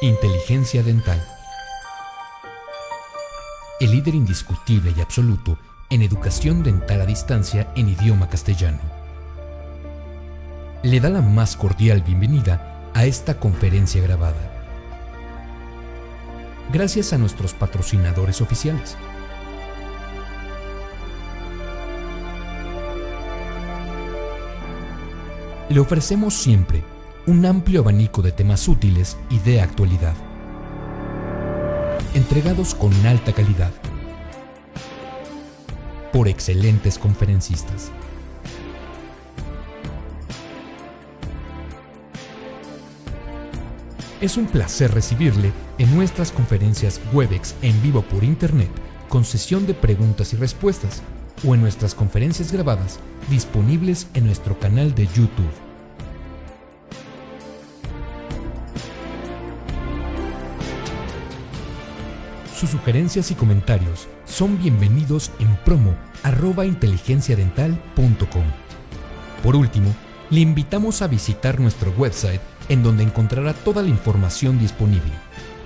Inteligencia dental. El líder indiscutible y absoluto en educación dental a distancia en idioma castellano. Le da la más cordial bienvenida a esta conferencia grabada. Gracias a nuestros patrocinadores oficiales. Le ofrecemos siempre un amplio abanico de temas útiles y de actualidad, entregados con alta calidad, por excelentes conferencistas. Es un placer recibirle en nuestras conferencias Webex en vivo por Internet, con sesión de preguntas y respuestas, o en nuestras conferencias grabadas disponibles en nuestro canal de YouTube. Sus sugerencias y comentarios son bienvenidos en promo@inteligenciadental.com. Por último, le invitamos a visitar nuestro website, en donde encontrará toda la información disponible: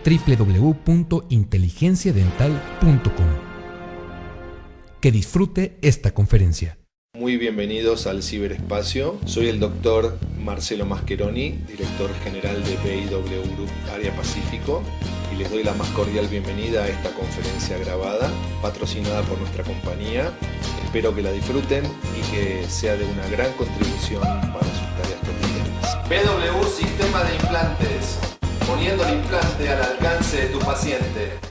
www.inteligenciadental.com. Que disfrute esta conferencia. Muy bienvenidos al ciberespacio. Soy el doctor Marcelo Mascheroni, director general de BIW Group Área Pacífico, y les doy la más cordial bienvenida a esta conferencia grabada, patrocinada por nuestra compañía. Espero que la disfruten y que sea de una gran contribución para sus tareas cotidianas. BW Sistema de Implantes, poniendo el implante al alcance de tu paciente.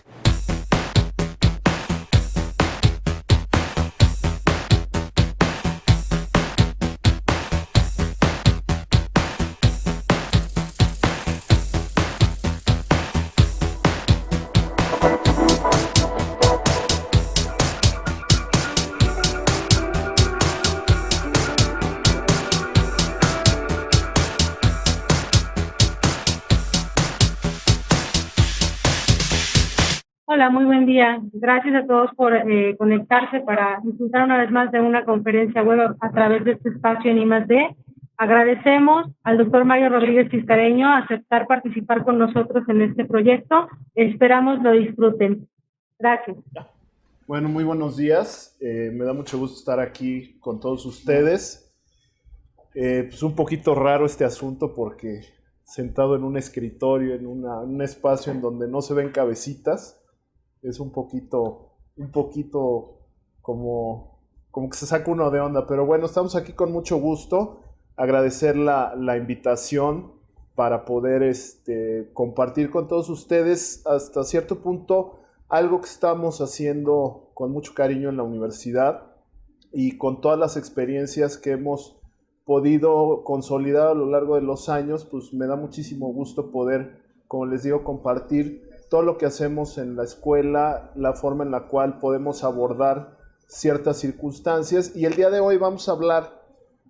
Hola, muy buen día. Gracias a todos por conectarse para disfrutar una vez más de una conferencia web a través de este espacio en I+D. Agradecemos al doctor Mario Rodríguez Tiscareño aceptar participar con nosotros en este proyecto. Esperamos lo disfruten. Gracias. Bueno, muy buenos días. Me da mucho gusto estar aquí con todos ustedes. Pues un poquito raro este asunto porque sentado en un escritorio, en un espacio en donde no se ven cabecitas, es un poquito como que se saca uno de onda. Pero bueno, estamos aquí con mucho gusto. Agradecer la invitación para poder compartir con todos ustedes hasta cierto punto algo que estamos haciendo con mucho cariño en la universidad y con todas las experiencias que hemos podido consolidar a lo largo de los años. Pues me da muchísimo gusto poder, como les digo, compartir todo lo que hacemos en la escuela, la forma en la cual podemos abordar ciertas circunstancias. Y el día de hoy vamos a hablar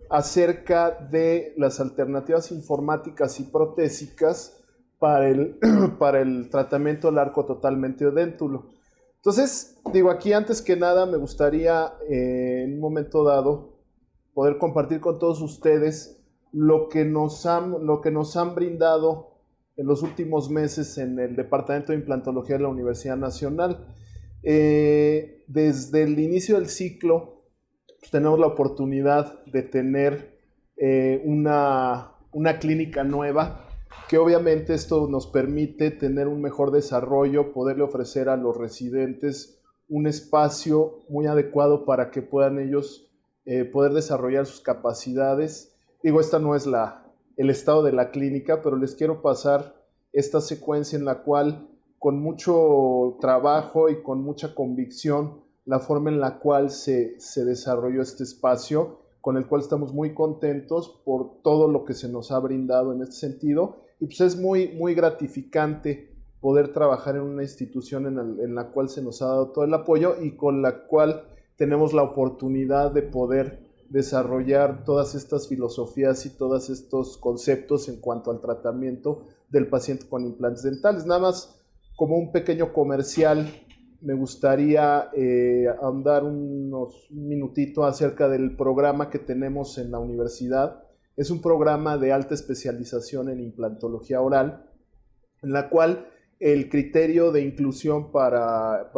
acerca de las alternativas informáticas y protésicas para el tratamiento del arco totalmente odéntulo. Entonces, digo, aquí antes que nada me gustaría en un momento dado poder compartir con todos ustedes lo que nos han brindado en los últimos meses en el Departamento de Implantología de la Universidad Nacional. Desde el inicio del ciclo, pues, tenemos la oportunidad de tener una clínica nueva, que obviamente esto nos permite tener un mejor desarrollo, poderle ofrecer a los residentes un espacio muy adecuado para que puedan ellos poder desarrollar sus capacidades. Digo, esta no es el estado de la clínica, pero les quiero pasar esta secuencia en la cual, con mucho trabajo y con mucha convicción, la forma en la cual se desarrolló este espacio, con el cual estamos muy contentos por todo lo que se nos ha brindado en este sentido. Y pues es muy, muy gratificante poder trabajar en una institución en la cual se nos ha dado todo el apoyo y con la cual tenemos la oportunidad de poder desarrollar todas estas filosofías y todos estos conceptos en cuanto al tratamiento del paciente con implantes dentales. Nada más como un pequeño comercial, me gustaría ahondar un minutito acerca del programa que tenemos en la universidad. Es un programa de alta especialización en implantología oral en la cual el criterio de inclusión para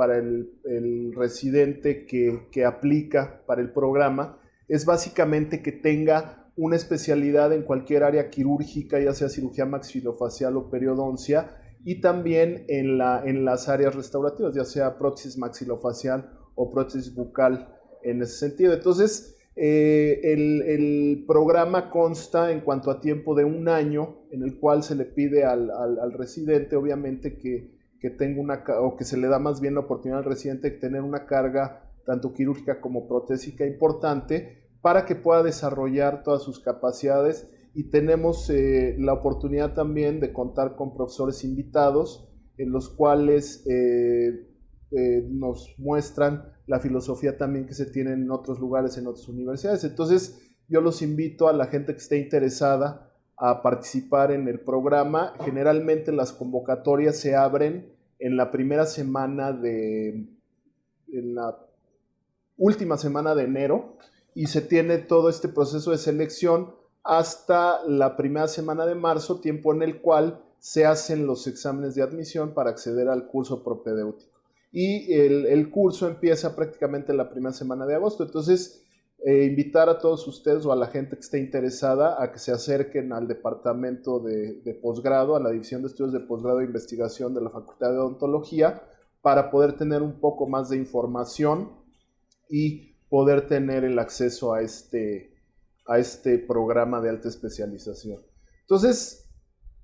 el residente que aplica para el programa es básicamente que tenga una especialidad en cualquier área quirúrgica, ya sea cirugía maxilofacial o periodoncia, y también en las áreas restaurativas, ya sea prótesis maxilofacial o prótesis bucal en ese sentido. Entonces, el programa consta en cuanto a tiempo de 1 año, en el cual se le pide al residente, obviamente, que tenga o que se le da más bien la oportunidad al residente de tener una carga tanto quirúrgica como protésica importante para que pueda desarrollar todas sus capacidades. Y tenemos la oportunidad también de contar con profesores invitados, en los cuales nos muestran la filosofía también que se tiene en otros lugares, en otras universidades. Entonces, yo los invito a la gente que esté interesada a participar en el programa. Generalmente las convocatorias se abren en la última semana de enero, y se tiene todo este proceso de selección hasta la primera semana de marzo, tiempo en el cual se hacen los exámenes de admisión para acceder al curso propedéutico. Y el curso empieza prácticamente la primera semana de agosto. Entonces, invitar a todos ustedes o a la gente que esté interesada a que se acerquen al departamento de posgrado, a la división de estudios de posgrado e investigación de la Facultad de Odontología, para poder tener un poco más de información y poder tener el acceso a este programa de alta especialización. Entonces,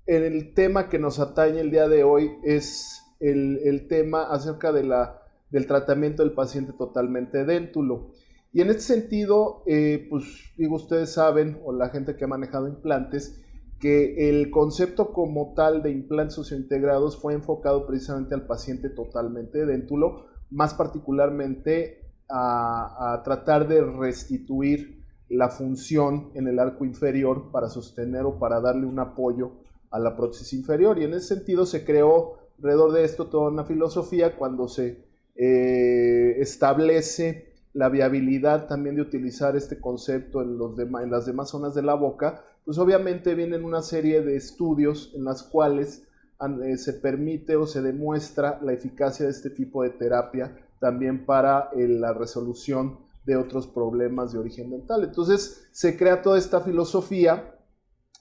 el tema que nos atañe el día de hoy es el tema acerca del tratamiento del paciente totalmente déntulo. Y en este sentido, pues digo, ustedes saben, o la gente que ha manejado implantes, que el concepto como tal de implantes sociointegrados fue enfocado precisamente al paciente totalmente déntulo, más particularmente a tratar de restituir la función en el arco inferior para sostener o para darle un apoyo a la prótesis inferior. Y en ese sentido se creó alrededor de esto toda una filosofía cuando se establece la viabilidad también de utilizar este concepto en las demás zonas de la boca. Pues obviamente vienen una serie de estudios en las cuales se permite o se demuestra la eficacia de este tipo de terapia también para la resolución de otros problemas de origen dental. Entonces se crea toda esta filosofía,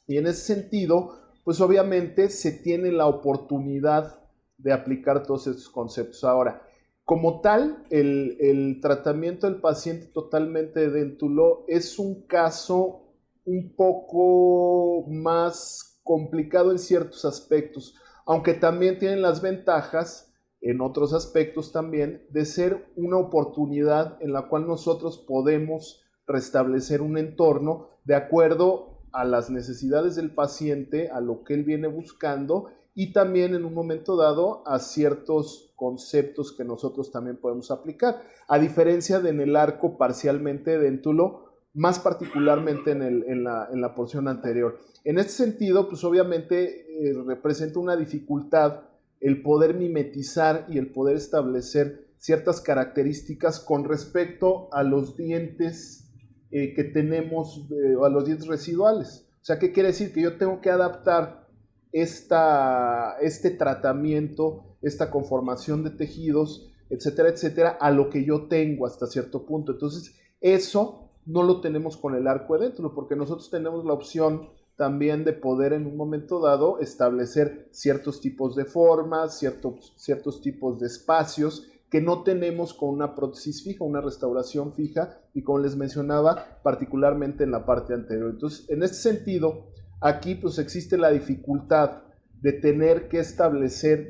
y en ese sentido, pues obviamente se tiene la oportunidad de aplicar todos estos conceptos. Ahora, como tal, el tratamiento del paciente totalmente déntulo es un caso un poco más complicado en ciertos aspectos, aunque también tienen las ventajas en otros aspectos también de ser una oportunidad en la cual nosotros podemos restablecer un entorno de acuerdo a las necesidades del paciente, a lo que él viene buscando, y también en un momento dado a ciertos conceptos que nosotros también podemos aplicar, a diferencia de en el arco parcialmente déntulo, más particularmente en la porción anterior. En este sentido, pues obviamente representa una dificultad el poder mimetizar y el poder establecer ciertas características con respecto a los dientes que tenemos, a los dientes residuales. O sea, ¿qué quiere decir? Que yo tengo que adaptar este tratamiento, esta conformación de tejidos, etcétera, etcétera, a lo que yo tengo hasta cierto punto. Entonces, eso no lo tenemos con el arco déntulo, porque nosotros tenemos la opción también de poder en un momento dado establecer ciertos tipos de formas, ciertos tipos de espacios que no tenemos con una prótesis fija, una restauración fija, y como les mencionaba, particularmente en la parte anterior. Entonces, en este sentido, aquí pues existe la dificultad de tener que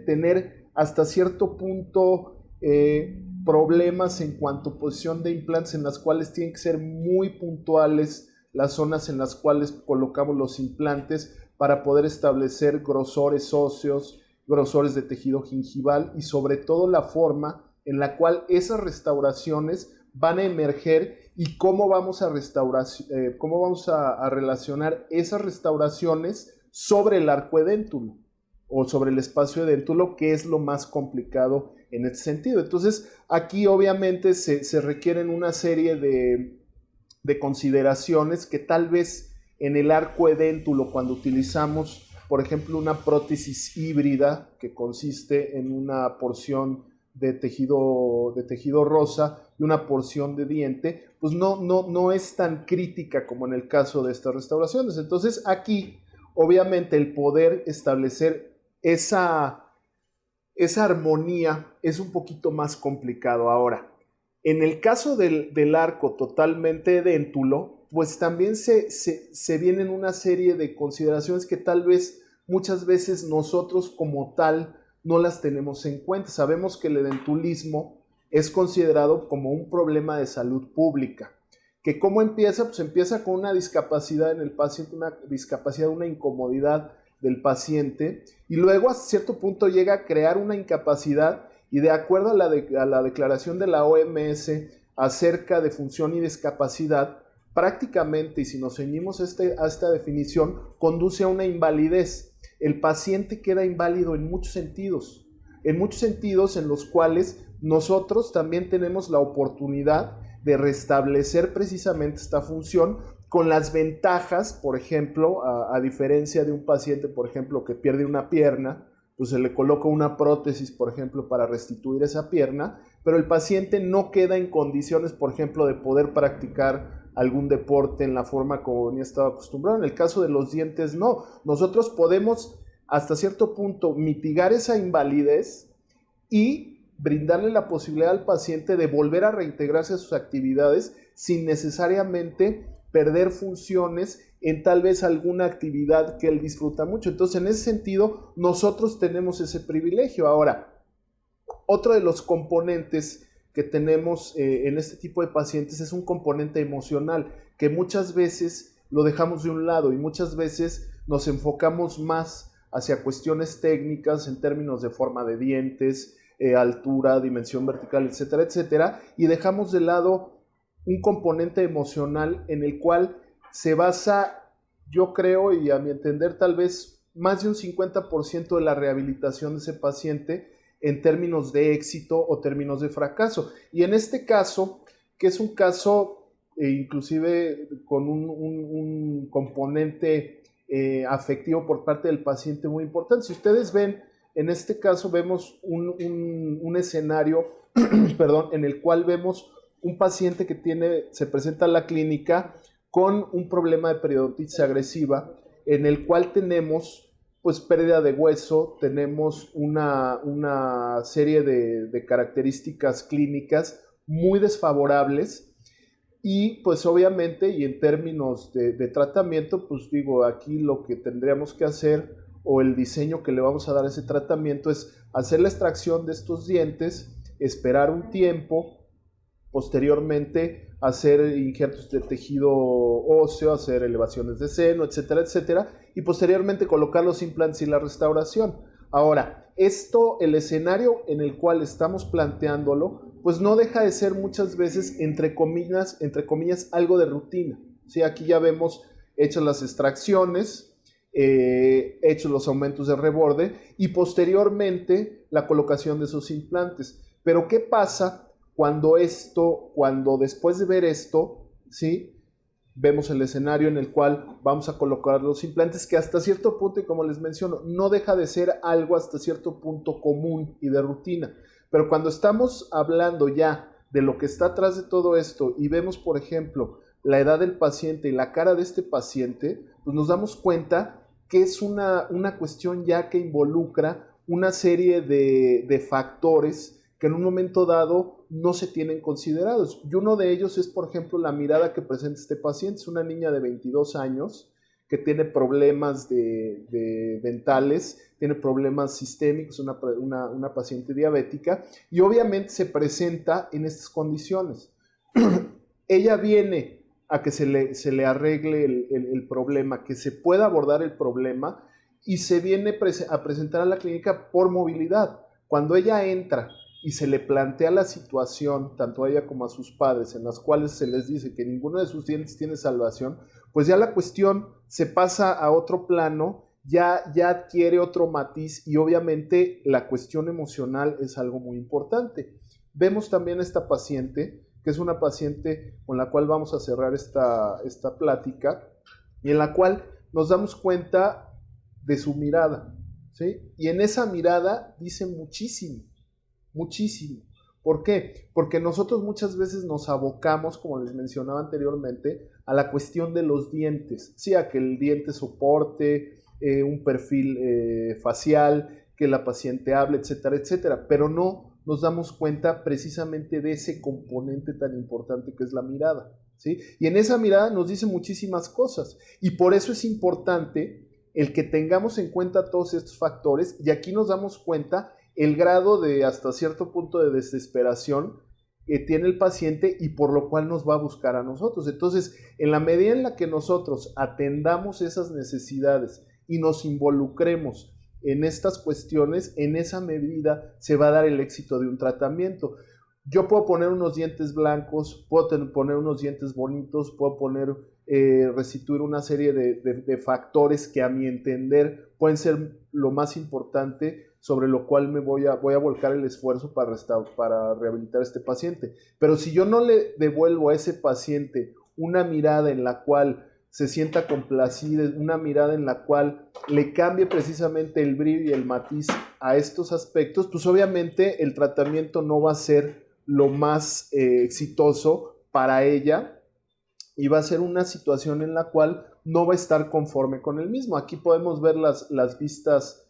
tener hasta cierto punto problemas en cuanto a posición de implantes, en las cuales tienen que ser muy puntuales las zonas en las cuales colocamos los implantes para poder establecer grosores óseos, grosores de tejido gingival, y sobre todo la forma en la cual esas restauraciones van a emerger y cómo vamos a relacionar esas restauraciones sobre el arco edéntulo o sobre el espacio edéntulo, que es lo más complicado en este sentido. Entonces, aquí obviamente se requieren una serie de consideraciones que tal vez en el arco edéntulo, cuando utilizamos por ejemplo, una prótesis híbrida que consiste en una porción de tejido rosa y una porción de diente, pues no es tan crítica como en el caso de estas restauraciones. Entonces aquí, obviamente, el poder establecer esa armonía es un poquito más complicado. Ahora, en el caso del arco totalmente edéntulo, pues también se vienen una serie de consideraciones que tal vez muchas veces nosotros como tal no las tenemos en cuenta. Sabemos que el edentulismo es considerado como un problema de salud pública. ¿Que cómo empieza? Pues empieza con una discapacidad en el paciente, una discapacidad, una incomodidad del paciente, y luego a cierto punto llega a crear una incapacidad, y de acuerdo a la declaración de la OMS acerca de función y discapacidad, prácticamente, y si nos ceñimos a esta definición, conduce a una invalidez. El paciente queda inválido en muchos sentidos en los cuales nosotros también tenemos la oportunidad de restablecer precisamente esta función con las ventajas, por ejemplo, a diferencia de un paciente, por ejemplo, que pierde una pierna, pues se le coloca una prótesis, por ejemplo, para restituir esa pierna, pero el paciente no queda en condiciones, por ejemplo, de poder practicar algún deporte en la forma como venía estado acostumbrado. En el caso de los dientes, no. Nosotros podemos, hasta cierto punto, mitigar esa invalidez y brindarle la posibilidad al paciente de volver a reintegrarse a sus actividades sin necesariamente perder funciones en tal vez alguna actividad que él disfruta mucho. Entonces, en ese sentido, nosotros tenemos ese privilegio. Ahora, otro de los componentes que tenemos en este tipo de pacientes es un componente emocional, que muchas veces lo dejamos de un lado y muchas veces nos enfocamos más hacia cuestiones técnicas en términos de forma de dientes, altura, dimensión vertical, etcétera, etcétera, y dejamos de lado un componente emocional en el cual se basa, yo creo, y a mi entender tal vez más de un 50% de la rehabilitación de ese paciente en términos de éxito o términos de fracaso. Y en este caso, que es un caso inclusive con un componente afectivo por parte del paciente muy importante. Si ustedes ven, en este caso vemos un escenario perdón, en el cual vemos un paciente que se presenta a la clínica con un problema de periodontitis agresiva, en el cual tenemos pues pérdida de hueso, tenemos una serie de características clínicas muy desfavorables y pues obviamente y en términos de tratamiento, pues digo, aquí lo que tendríamos que hacer o el diseño que le vamos a dar a ese tratamiento es hacer la extracción de estos dientes, esperar un tiempo, posteriormente hacer injertos de tejido óseo, hacer elevaciones de seno, etcétera, etcétera, y posteriormente colocar los implantes y la restauración. Ahora, el escenario en el cual estamos planteándolo, pues no deja de ser muchas veces, entre comillas, algo de rutina. ¿Sí? Aquí ya vemos hechas las extracciones, hechos los aumentos de reborde y posteriormente la colocación de esos implantes. Pero ¿qué pasa cuando después de ver esto, ¿sí? Vemos el escenario en el cual vamos a colocar los implantes, que hasta cierto punto, y como les menciono, no deja de ser algo hasta cierto punto común y de rutina. Pero cuando estamos hablando ya de lo que está atrás de todo esto y vemos, por ejemplo, la edad del paciente y la cara de este paciente, pues nos damos cuenta que es una cuestión ya que involucra una serie de factores que en un momento dado no se tienen considerados. Y uno de ellos es, por ejemplo, la mirada que presenta este paciente. Es una niña de 22 años que tiene problemas dentales, tiene problemas sistémicos, una paciente diabética, y obviamente se presenta en estas condiciones. Ella viene a que se le arregle el problema, que se pueda abordar el problema, y se viene a presentar a la clínica por movilidad. Cuando ella entra y se le plantea la situación, tanto a ella como a sus padres, en las cuales se les dice que ninguno de sus dientes tiene salvación, pues ya la cuestión se pasa a otro plano, ya adquiere otro matiz y obviamente la cuestión emocional es algo muy importante. Vemos también a esta paciente, que es una paciente con la cual vamos a cerrar esta plática, y en la cual nos damos cuenta de su mirada, ¿sí? Y en esa mirada dice muchísimo, muchísimo. ¿Por qué? Porque nosotros muchas veces nos abocamos, como les mencionaba anteriormente, a la cuestión de los dientes, ¿sí? A que el diente soporte un perfil facial, que la paciente hable, etcétera, etcétera, pero no nos damos cuenta precisamente de ese componente tan importante que es la mirada, ¿sí? Y en esa mirada nos dice muchísimas cosas, y por eso es importante el que tengamos en cuenta todos estos factores, y aquí nos damos cuenta el grado de hasta cierto punto de desesperación que tiene el paciente y por lo cual nos va a buscar a nosotros. Entonces, en la medida en la que nosotros atendamos esas necesidades y nos involucremos en estas cuestiones, en esa medida se va a dar el éxito de un tratamiento. Yo puedo poner unos dientes blancos, puedo poner unos dientes bonitos, puedo restituir una serie de factores que a mi entender pueden ser lo más importante, sobre lo cual me voy a volcar el esfuerzo para rehabilitar a este paciente. Pero si yo no le devuelvo a ese paciente una mirada en la cual se sienta complacida, una mirada en la cual le cambie precisamente el brillo y el matiz a estos aspectos, pues obviamente el tratamiento no va a ser lo más exitoso para ella y va a ser una situación en la cual no va a estar conforme con el mismo. Aquí podemos ver las vistas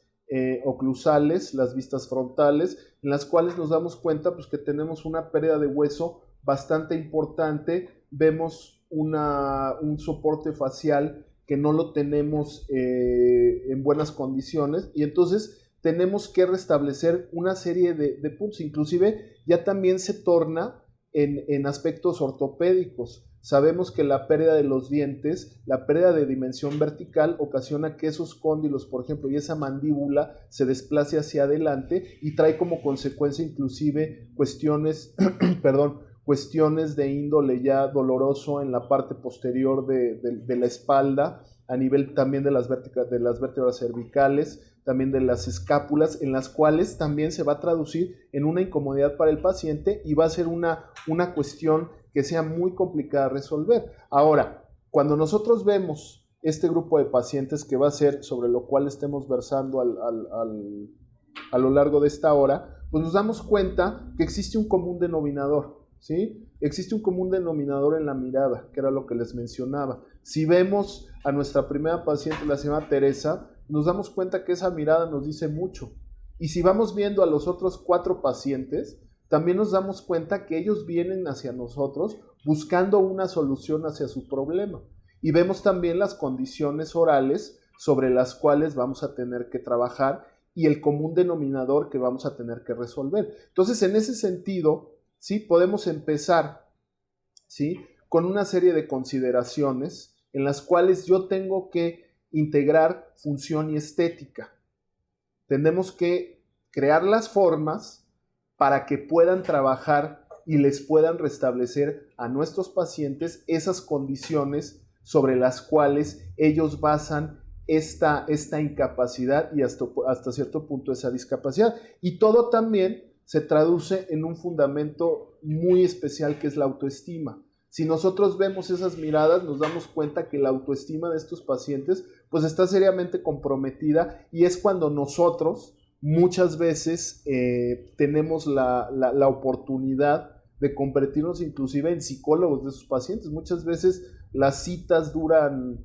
oclusales, las vistas frontales, en las cuales nos damos cuenta pues, que tenemos una pérdida de hueso bastante importante. Vemos un soporte facial que no lo tenemos en buenas condiciones y entonces tenemos que restablecer una serie de puntos. Inclusive ya también se torna en aspectos ortopédicos. Sabemos que la pérdida de los dientes, la pérdida de dimensión vertical ocasiona que esos cóndilos, por ejemplo, y esa mandíbula se desplace hacia adelante y trae como consecuencia inclusive cuestiones, cuestiones de índole ya doloroso en la parte posterior de la espalda, a nivel también de las vértebras cervicales, también de las escápulas, en las cuales también se va a traducir en una incomodidad para el paciente y va a ser una cuestión que sea muy complicada de resolver. Ahora, cuando nosotros vemos este grupo de pacientes que va a ser sobre lo cual estemos versando a lo largo de esta hora, pues nos damos cuenta que existe un común denominador, ¿sí? Existe un común denominador en la mirada, que era lo que les mencionaba. Si vemos a nuestra primera paciente, la señora Teresa, nos damos cuenta que esa mirada nos dice mucho. Y si vamos viendo a los otros 4 pacientes, también nos damos cuenta que ellos vienen hacia nosotros buscando una solución hacia su problema. Y vemos también las condiciones orales sobre las cuales vamos a tener que trabajar y el común denominador que vamos a tener que resolver. Entonces, en ese sentido, ¿sí? Podemos empezar, ¿sí? Con una serie de consideraciones en las cuales yo tengo que integrar función y estética. Tenemos que crear las formas para que puedan trabajar y les puedan restablecer a nuestros pacientes esas condiciones sobre las cuales ellos basan esta incapacidad y hasta cierto punto esa discapacidad. Y todo también se traduce en un fundamento muy especial que es la autoestima. Si nosotros vemos esas miradas, nos damos cuenta que la autoestima de estos pacientes pues está seriamente comprometida y es cuando nosotros muchas veces tenemos la oportunidad de convertirnos inclusive en psicólogos de sus pacientes. Muchas veces las citas duran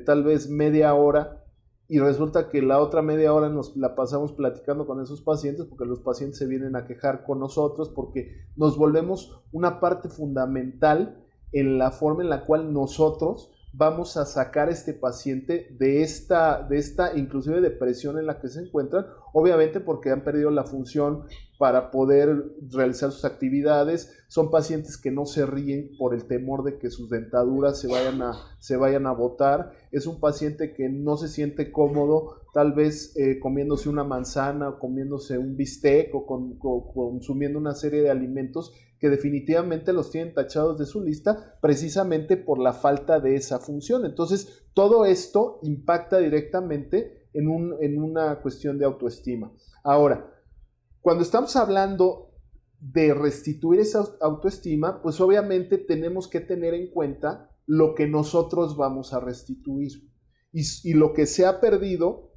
tal vez media hora y resulta que la otra media hora nos la pasamos platicando con esos pacientes porque los pacientes se vienen a quejar con nosotros porque nos volvemos una parte fundamental en la forma en la cual nosotros vamos a sacar a este paciente de esta inclusive depresión en la que se encuentran, obviamente porque han perdido la función para poder realizar sus actividades. Son pacientes que no se ríen por el temor de que sus dentaduras se vayan a botar. Es un paciente que no se siente cómodo, tal vez comiéndose una manzana o comiéndose un bistec o consumiendo una serie de alimentos que definitivamente los tienen tachados de su lista precisamente por la falta de esa función. Entonces, todo esto impacta directamente en una cuestión de autoestima. Ahora, cuando estamos hablando de restituir esa autoestima, pues obviamente tenemos que tener en cuenta lo que nosotros vamos a restituir. Y lo que se ha perdido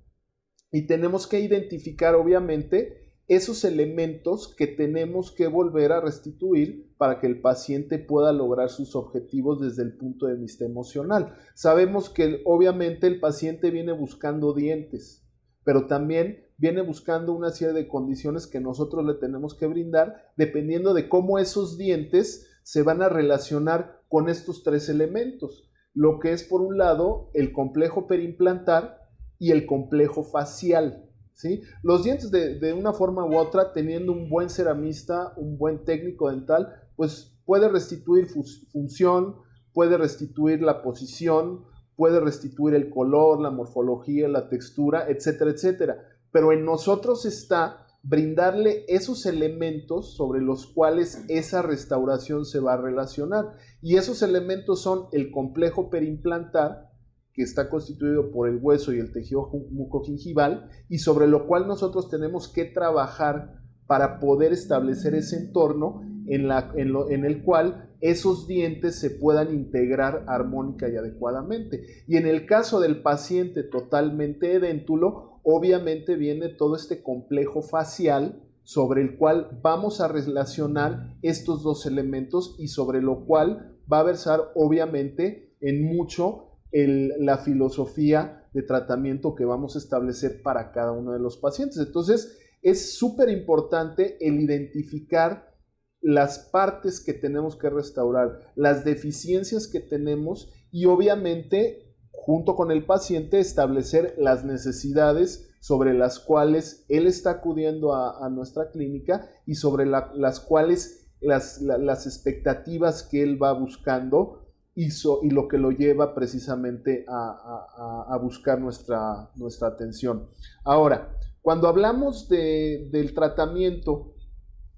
y tenemos que identificar obviamente esos elementos que tenemos que volver a restituir para que el paciente pueda lograr sus objetivos desde el punto de vista emocional. Sabemos que obviamente el paciente viene buscando dientes, pero también viene buscando una serie de condiciones que nosotros le tenemos que brindar dependiendo de cómo esos dientes se van a relacionar con estos tres elementos. Lo que es por un lado el complejo periimplantar y el complejo facial. ¿Sí? Los dientes de una forma u otra, teniendo un buen ceramista, un buen técnico dental, pues puede restituir función, puede restituir la posición, puede restituir el color, la morfología, la textura, etcétera, etcétera. Pero en nosotros está brindarle esos elementos sobre los cuales esa restauración se va a relacionar. Y esos elementos son el complejo periimplantar, que está constituido por el hueso y el tejido mucogingival, y sobre lo cual nosotros tenemos que trabajar para poder establecer ese entorno en el cual esos dientes se puedan integrar armónica y adecuadamente. Y en el caso del paciente totalmente edéntulo, obviamente viene todo este complejo facial sobre el cual vamos a relacionar estos dos elementos y sobre lo cual va a versar obviamente en mucho la filosofía de tratamiento que vamos a establecer para cada uno de los pacientes. Entonces, es súper importante el identificar las partes que tenemos que restaurar, las deficiencias que tenemos y obviamente, junto con el paciente, establecer las necesidades sobre las cuales él está acudiendo a nuestra clínica y sobre las cuales las expectativas que él va buscando y lo que lo lleva precisamente a buscar nuestra atención. Ahora, cuando hablamos del tratamiento,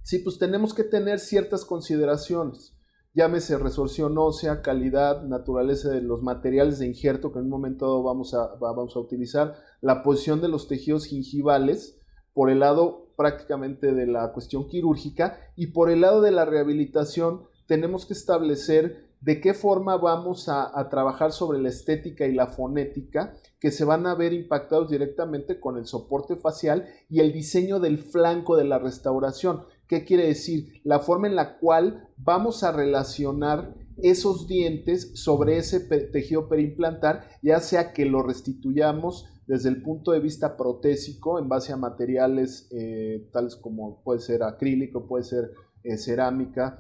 sí, pues tenemos que tener ciertas consideraciones, llámese resorción ósea, calidad, naturaleza de los materiales de injerto que en un momento dado vamos a utilizar, la posición de los tejidos gingivales, por el lado prácticamente de la cuestión quirúrgica, y por el lado de la rehabilitación tenemos que establecer de qué forma vamos a trabajar sobre la estética y la fonética que se van a ver impactados directamente con el soporte facial y el diseño del flanco de la restauración. ¿Qué quiere decir? La forma en la cual vamos a relacionar esos dientes sobre ese tejido periimplantar, ya sea que lo restituyamos desde el punto de vista protésico en base a materiales tales como puede ser acrílico, puede ser cerámica,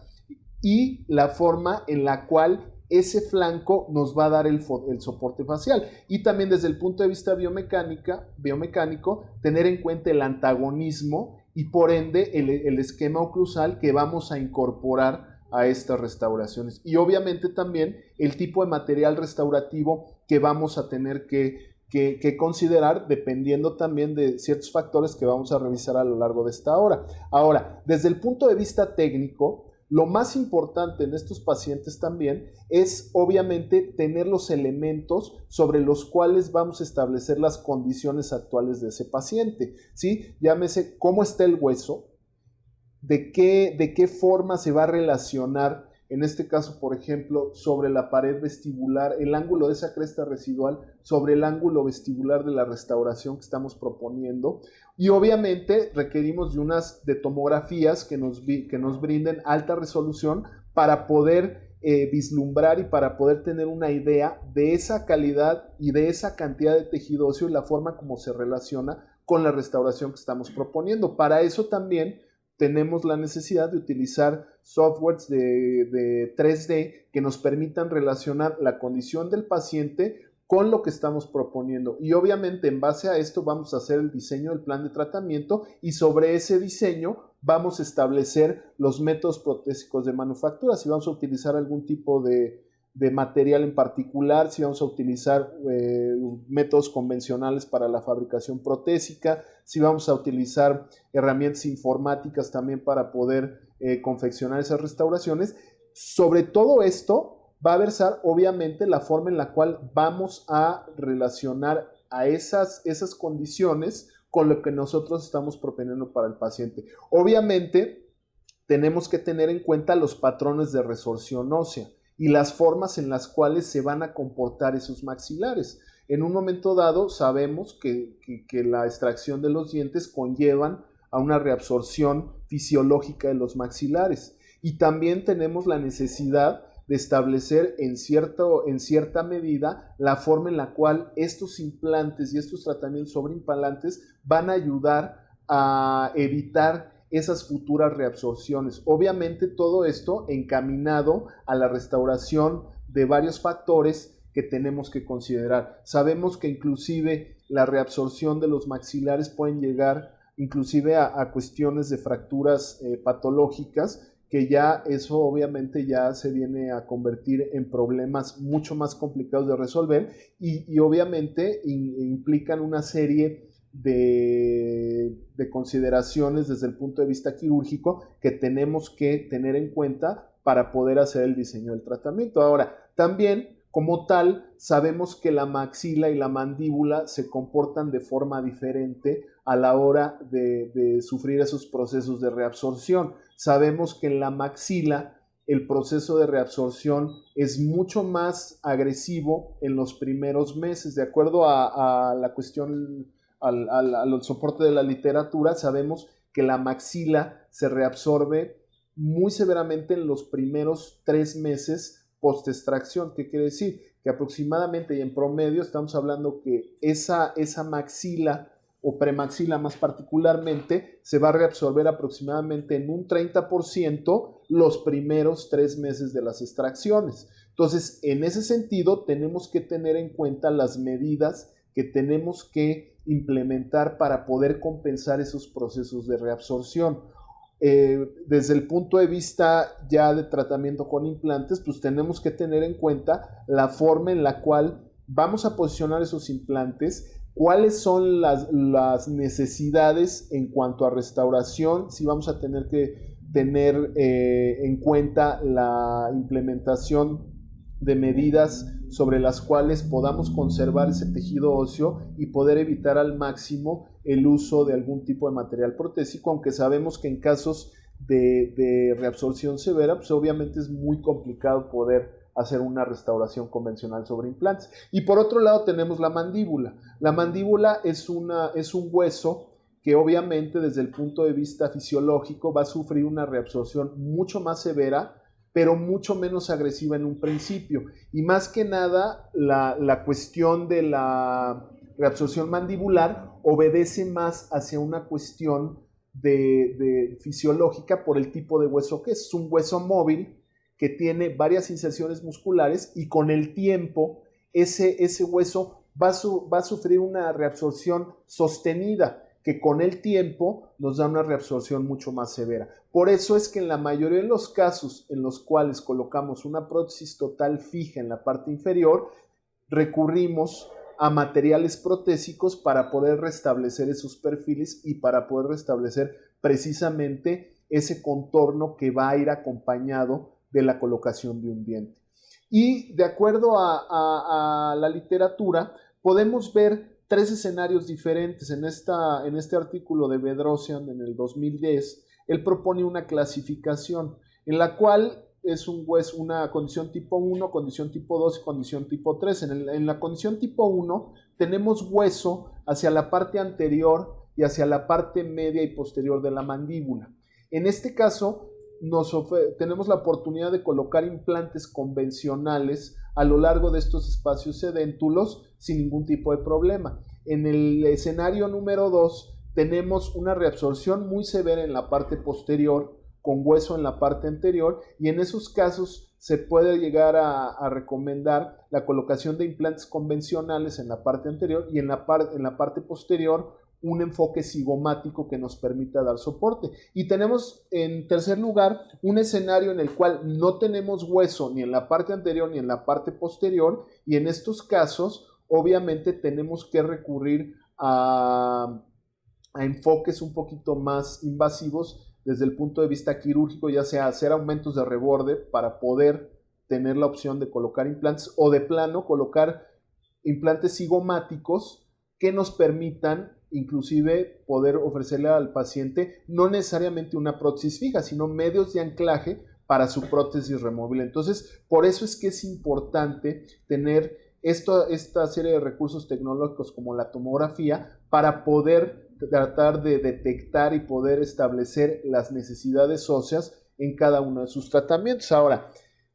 y la forma en la cual ese flanco nos va a dar el soporte facial. Y también desde el punto de vista biomecánico, tener en cuenta el antagonismo y por ende el esquema oclusal que vamos a incorporar a estas restauraciones. Y obviamente también el tipo de material restaurativo que vamos a tener que considerar dependiendo también de ciertos factores que vamos a revisar a lo largo de esta hora. Ahora, desde el punto de vista técnico, lo más importante en estos pacientes también es obviamente tener los elementos sobre los cuales vamos a establecer las condiciones actuales de ese paciente, ¿sí? Llámese cómo está el hueso, de qué forma se va a relacionar, en este caso, por ejemplo, sobre la pared vestibular, el ángulo de esa cresta residual sobre el ángulo vestibular de la restauración que estamos proponiendo. Y obviamente requerimos de tomografías que nos brinden alta resolución para poder vislumbrar y para poder tener una idea de esa calidad y de esa cantidad de tejido óseo y la forma como se relaciona con la restauración que estamos proponiendo. Para eso también tenemos la necesidad de utilizar softwares de 3D que nos permitan relacionar la condición del paciente con lo que estamos proponiendo. Y obviamente en base a esto vamos a hacer el diseño del plan de tratamiento y sobre ese diseño vamos a establecer los métodos protésicos de manufactura. Si vamos a utilizar algún tipo de material en particular, si vamos a utilizar métodos convencionales para la fabricación protésica, si vamos a utilizar herramientas informáticas también para poder confeccionar esas restauraciones. Sobre todo esto va a versar obviamente la forma en la cual vamos a relacionar a esas condiciones con lo que nosotros estamos proponiendo para el paciente. Obviamente tenemos que tener en cuenta los patrones de resorción ósea y las formas en las cuales se van a comportar esos maxilares. En un momento dado sabemos que la extracción de los dientes conllevan a una reabsorción fisiológica de los maxilares, y también tenemos la necesidad de establecer en cierta medida la forma en la cual estos implantes y estos tratamientos sobre implantes van a ayudar a evitar esas futuras reabsorciones. Obviamente todo esto encaminado a la restauración de varios factores que tenemos que considerar. Sabemos que inclusive la reabsorción de los maxilares pueden llegar inclusive a cuestiones de fracturas patológicas, que ya eso obviamente ya se viene a convertir en problemas mucho más complicados de resolver, y obviamente implican una serie de consideraciones desde el punto de vista quirúrgico que tenemos que tener en cuenta para poder hacer el diseño del tratamiento. Ahora, también como tal, sabemos que la maxila y la mandíbula se comportan de forma diferente a la hora de sufrir esos procesos de reabsorción. Sabemos que en la maxila el proceso de reabsorción es mucho más agresivo en los primeros meses. De acuerdo a la cuestión, al soporte de la literatura, sabemos que la maxila se reabsorbe muy severamente en los primeros 3 meses post-extracción. ¿Qué quiere decir? Que aproximadamente y en promedio estamos hablando que esa maxila o premaxila más particularmente se va a reabsorber aproximadamente en un 30% los primeros 3 meses de las extracciones. Entonces, en ese sentido, tenemos que tener en cuenta las medidas que tenemos que implementar para poder compensar esos procesos de reabsorción. Desde el punto de vista ya de tratamiento con implantes, pues tenemos que tener en cuenta la forma en la cual vamos a posicionar esos implantes, cuáles son las necesidades en cuanto a restauración, si vamos a tener que tener en cuenta la implementación de medidas sobre las cuales podamos conservar ese tejido óseo y poder evitar al máximo el uso de algún tipo de material protésico, aunque sabemos que en casos de reabsorción severa, pues obviamente es muy complicado poder hacer una restauración convencional sobre implantes. Y por otro lado tenemos la mandíbula. La mandíbula es un hueso que obviamente desde el punto de vista fisiológico va a sufrir una reabsorción mucho más severa, pero mucho menos agresiva en un principio. Y más que nada, la cuestión de la reabsorción mandibular obedece más hacia una cuestión de fisiológica por el tipo de hueso que es. Es un hueso móvil que tiene varias inserciones musculares, y con el tiempo ese hueso va a sufrir una reabsorción sostenida, que con el tiempo nos da una reabsorción mucho más severa. Por eso es que en la mayoría de los casos en los cuales colocamos una prótesis total fija en la parte inferior, recurrimos a materiales protésicos para poder restablecer esos perfiles y para poder restablecer precisamente ese contorno que va a ir acompañado de la colocación de un diente. Y de acuerdo a la literatura, podemos ver 3 escenarios diferentes. En este artículo de Bedrosian en el 2010, él propone una clasificación en la cual es una condición tipo 1, condición tipo 2 y condición tipo 3. En la condición tipo 1 tenemos hueso hacia la parte anterior y hacia la parte media y posterior de la mandíbula. En este caso, tenemos la oportunidad de colocar implantes convencionales a lo largo de estos espacios sedéntulos sin ningún tipo de problema. En el escenario número 2 tenemos una reabsorción muy severa en la parte posterior con hueso en la parte anterior, y en esos casos se puede llegar a recomendar la colocación de implantes convencionales en la parte anterior, y en la parte posterior un enfoque cigomático que nos permita dar soporte. Y tenemos en tercer lugar un escenario en el cual no tenemos hueso ni en la parte anterior ni en la parte posterior, y en estos casos obviamente tenemos que recurrir a enfoques un poquito más invasivos desde el punto de vista quirúrgico, ya sea hacer aumentos de reborde para poder tener la opción de colocar implantes, o de plano colocar implantes cigomáticos que nos permitan inclusive poder ofrecerle al paciente no necesariamente una prótesis fija, sino medios de anclaje para su prótesis removible. Entonces, por eso es que es importante tener esta serie de recursos tecnológicos como la tomografía para poder tratar de detectar y poder establecer las necesidades óseas en cada uno de sus tratamientos. Ahora,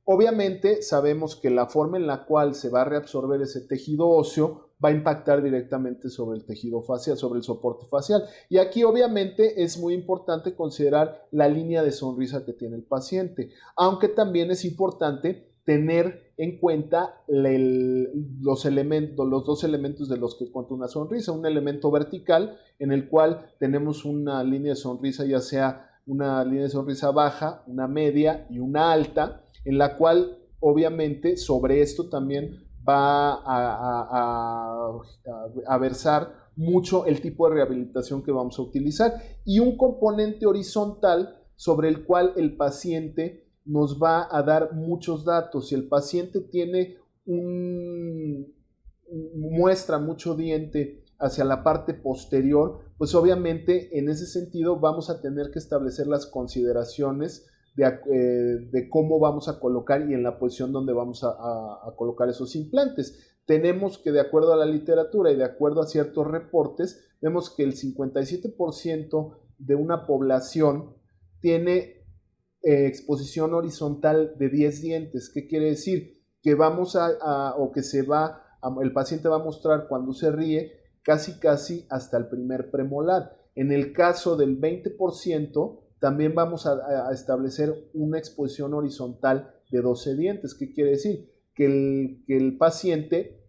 obviamente sabemos que la forma en la cual se va a reabsorber ese tejido óseo va a impactar directamente sobre el tejido facial, sobre el soporte facial. Y aquí obviamente es muy importante considerar la línea de sonrisa que tiene el paciente, aunque también es importante tener en cuenta los dos elementos de los que cuenta una sonrisa. Un elemento vertical en el cual tenemos una línea de sonrisa, ya sea una línea de sonrisa baja, una media y una alta, en la cual obviamente sobre esto también va a versar mucho el tipo de rehabilitación que vamos a utilizar, y un componente horizontal sobre el cual el paciente nos va a dar muchos datos. Si el paciente tiene muestra mucho diente hacia la parte posterior, pues obviamente en ese sentido vamos a tener que establecer las consideraciones de cómo vamos a colocar y en la posición donde vamos a colocar esos implantes. Tenemos que, de acuerdo a la literatura y de acuerdo a ciertos reportes, vemos que el 57% de una población tiene exposición horizontal de 10 dientes. ¿Qué quiere decir? Que el paciente va a mostrar cuando se ríe casi hasta el primer premolar. En el caso del 20%, también vamos a establecer una exposición horizontal de 12 dientes. ¿Qué quiere decir? Que el paciente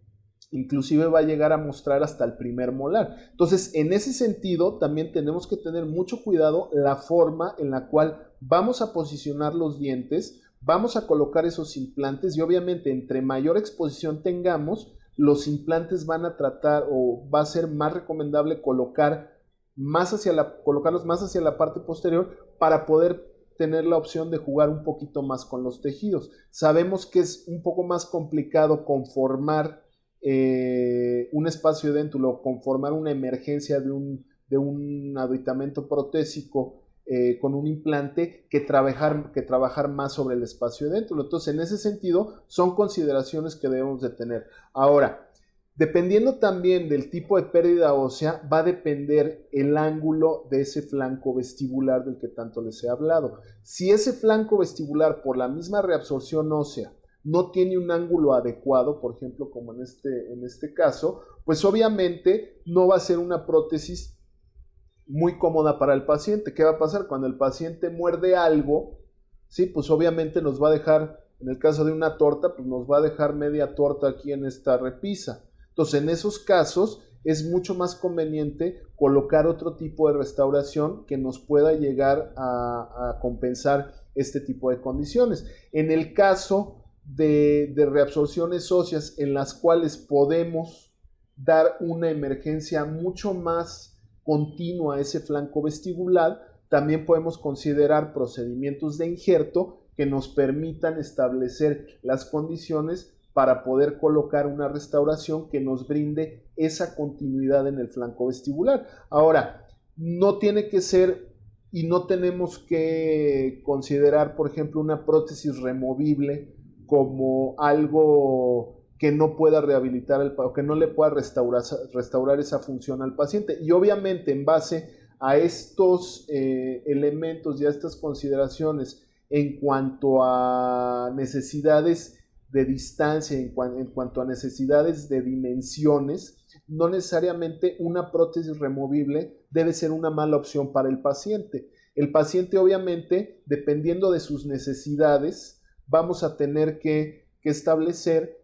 inclusive va a llegar a mostrar hasta el primer molar. Entonces, en ese sentido, también tenemos que tener mucho cuidado la forma en la cual vamos a posicionar los dientes, vamos a colocar esos implantes, y obviamente entre mayor exposición tengamos, los implantes van a tratar, o va a ser más recomendable colocarlos más hacia la parte posterior para poder tener la opción de jugar un poquito más con los tejidos. Sabemos que es un poco más complicado conformar un espacio dental, conformar una emergencia de un aditamento protésico con un implante que trabajar más sobre el espacio dental. Entonces, en ese sentido, son consideraciones que debemos de tener. Ahora, dependiendo también del tipo de pérdida ósea, va a depender el ángulo de ese flanco vestibular del que tanto les he hablado. Si ese flanco vestibular, por la misma reabsorción ósea, no tiene un ángulo adecuado, por ejemplo, como en este caso, pues obviamente no va a ser una prótesis muy cómoda para el paciente. ¿Qué va a pasar? Cuando el paciente muerde algo, ¿sí? Pues obviamente nos va a dejar, en el caso de una torta, pues nos va a dejar media torta aquí en esta repisa. Entonces, en esos casos es mucho más conveniente colocar otro tipo de restauración que nos pueda llegar a compensar este tipo de condiciones. En el caso de reabsorciones óseas en las cuales podemos dar una emergencia mucho más continua a ese flanco vestibular, también podemos considerar procedimientos de injerto que nos permitan establecer las condiciones para poder colocar una restauración que nos brinde esa continuidad en el flanco vestibular. Ahora, no tiene que ser y no tenemos que considerar, por ejemplo, una prótesis removible como algo que no pueda rehabilitar o que no le pueda restaurar esa función al paciente. Y obviamente, en base a estos elementos y a estas consideraciones en cuanto a necesidades de distancia, en cuanto a necesidades de dimensiones, no necesariamente una prótesis removible debe ser una mala opción para el paciente. El paciente, obviamente, dependiendo de sus necesidades, vamos a tener que establecer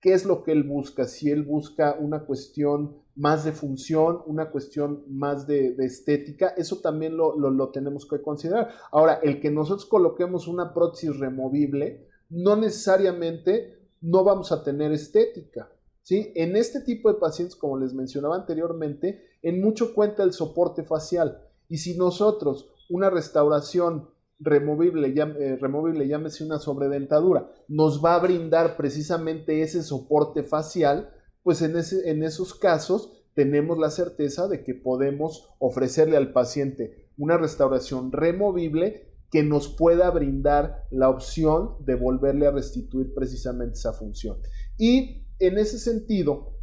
qué es lo que él busca. Si él busca una cuestión más de función, una cuestión más de estética, eso también lo tenemos que considerar. Ahora, el que nosotros coloquemos una prótesis removible, no necesariamente no vamos a tener estética, ¿sí? En este tipo de pacientes, como les mencionaba anteriormente, en mucho cuenta el soporte facial. Y si nosotros una restauración removible, llámese una sobredentadura, nos va a brindar precisamente ese soporte facial, pues en esos casos tenemos la certeza de que podemos ofrecerle al paciente una restauración removible que nos pueda brindar la opción de volverle a restituir precisamente esa función. Y en ese sentido,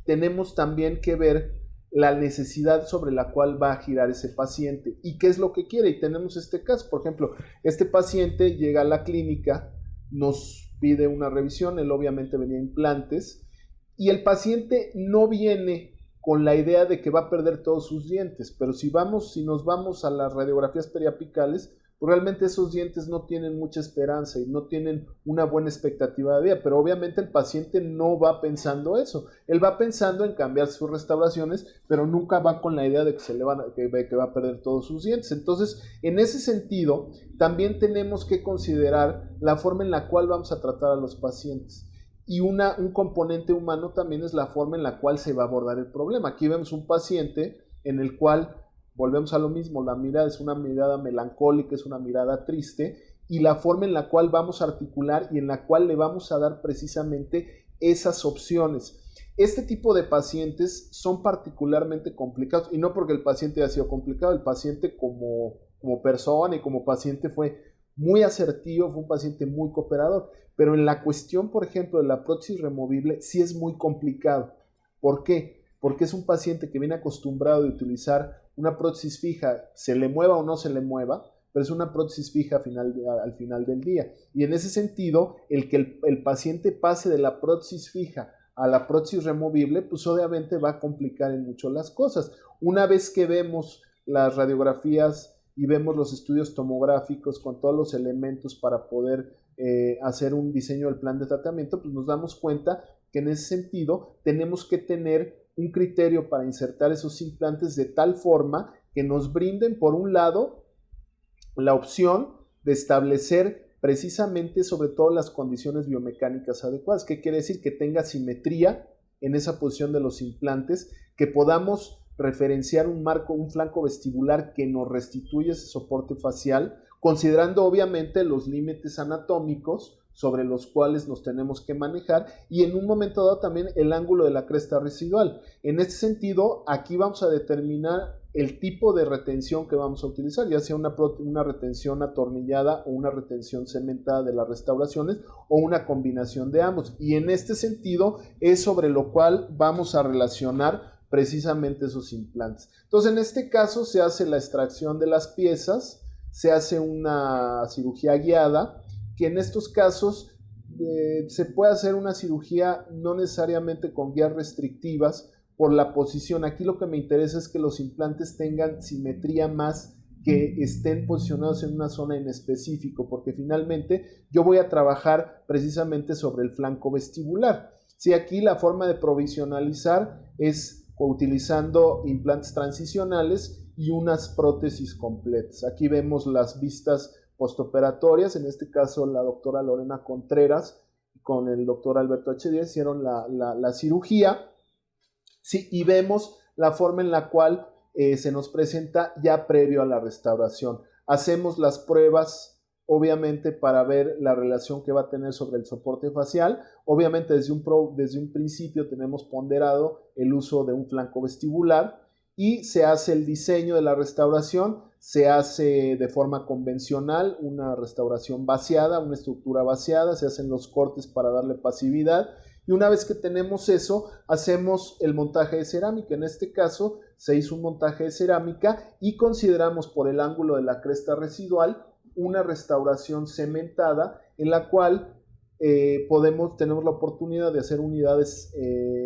tenemos también que ver la necesidad sobre la cual va a girar ese paciente y qué es lo que quiere. Y tenemos este caso, por ejemplo, este paciente llega a la clínica, nos pide una revisión, él obviamente venía implantes, y el paciente no viene con la idea de que va a perder todos sus dientes, pero si nos vamos a las radiografías periapicales, pues realmente esos dientes no tienen mucha esperanza y no tienen una buena expectativa de vida, pero obviamente el paciente no va pensando eso, él va pensando en cambiar sus restauraciones, pero nunca va con la idea de que va a perder todos sus dientes. Entonces, en ese sentido, también tenemos que considerar la forma en la cual vamos a tratar a los pacientes. Y un componente humano también es la forma en la cual se va a abordar el problema. Aquí vemos un paciente en el cual volvemos a lo mismo, la mirada es una mirada melancólica, es una mirada triste, y la forma en la cual vamos a articular y en la cual le vamos a dar precisamente esas opciones. Este tipo de pacientes son particularmente complicados, y no porque el paciente haya sido complicado, el paciente como persona y como paciente fue muy asertivo, fue un paciente muy cooperador, pero en la cuestión, por ejemplo, de la prótesis removible, sí es muy complicado. ¿Por qué? Porque es un paciente que viene acostumbrado a utilizar una prótesis fija, se le mueva o no se le mueva, pero es una prótesis fija al final del día. Y en ese sentido, el que el paciente pase de la prótesis fija a la prótesis removible, pues obviamente va a complicar en mucho las cosas. Una vez que vemos las radiografías y vemos los estudios tomográficos con todos los elementos para poder hacer un diseño del plan de tratamiento, pues nos damos cuenta que en ese sentido tenemos que tener un criterio para insertar esos implantes de tal forma que nos brinden, por un lado, la opción de establecer precisamente sobre todo las condiciones biomecánicas adecuadas. ¿Qué quiere decir? Que tenga simetría en esa posición de los implantes, que podamos referenciar un flanco vestibular que nos restituya ese soporte facial, considerando obviamente los límites anatómicos sobre los cuales nos tenemos que manejar, y en un momento dado también el ángulo de la cresta residual. En este sentido, aquí vamos a determinar el tipo de retención que vamos a utilizar, ya sea una retención atornillada o una retención cementada de las restauraciones, o una combinación de ambos, y en este sentido es sobre lo cual vamos a relacionar precisamente esos implantes. Entonces, en este caso se hace la extracción de las piezas, se hace una cirugía guiada, que en estos casos se puede hacer una cirugía no necesariamente con guías restrictivas por la posición. Aquí lo que me interesa es que los implantes tengan simetría más que estén posicionados en una zona en específico, porque finalmente yo voy a trabajar precisamente sobre el flanco vestibular. Sí, aquí la forma de provisionalizar es utilizando implantes transicionales y unas prótesis completas. Aquí vemos las vistas postoperatorias, en este caso la doctora Lorena Contreras con el doctor Alberto H. Díaz hicieron la cirugía, sí, y vemos la forma en la cual se nos presenta ya previo a la restauración. Hacemos las pruebas, obviamente, para ver la relación que va a tener sobre el soporte facial. Obviamente, desde un principio tenemos ponderado el uso de un flanco vestibular, y se hace el diseño de la restauración. Se hace de forma convencional una restauración vaciada, una estructura vaciada, se hacen los cortes para darle pasividad, y una vez que tenemos eso, hacemos el montaje de cerámica. En este caso se hizo un montaje de cerámica y consideramos por el ángulo de la cresta residual una restauración cementada, en la cual tenemos la oportunidad de hacer unidades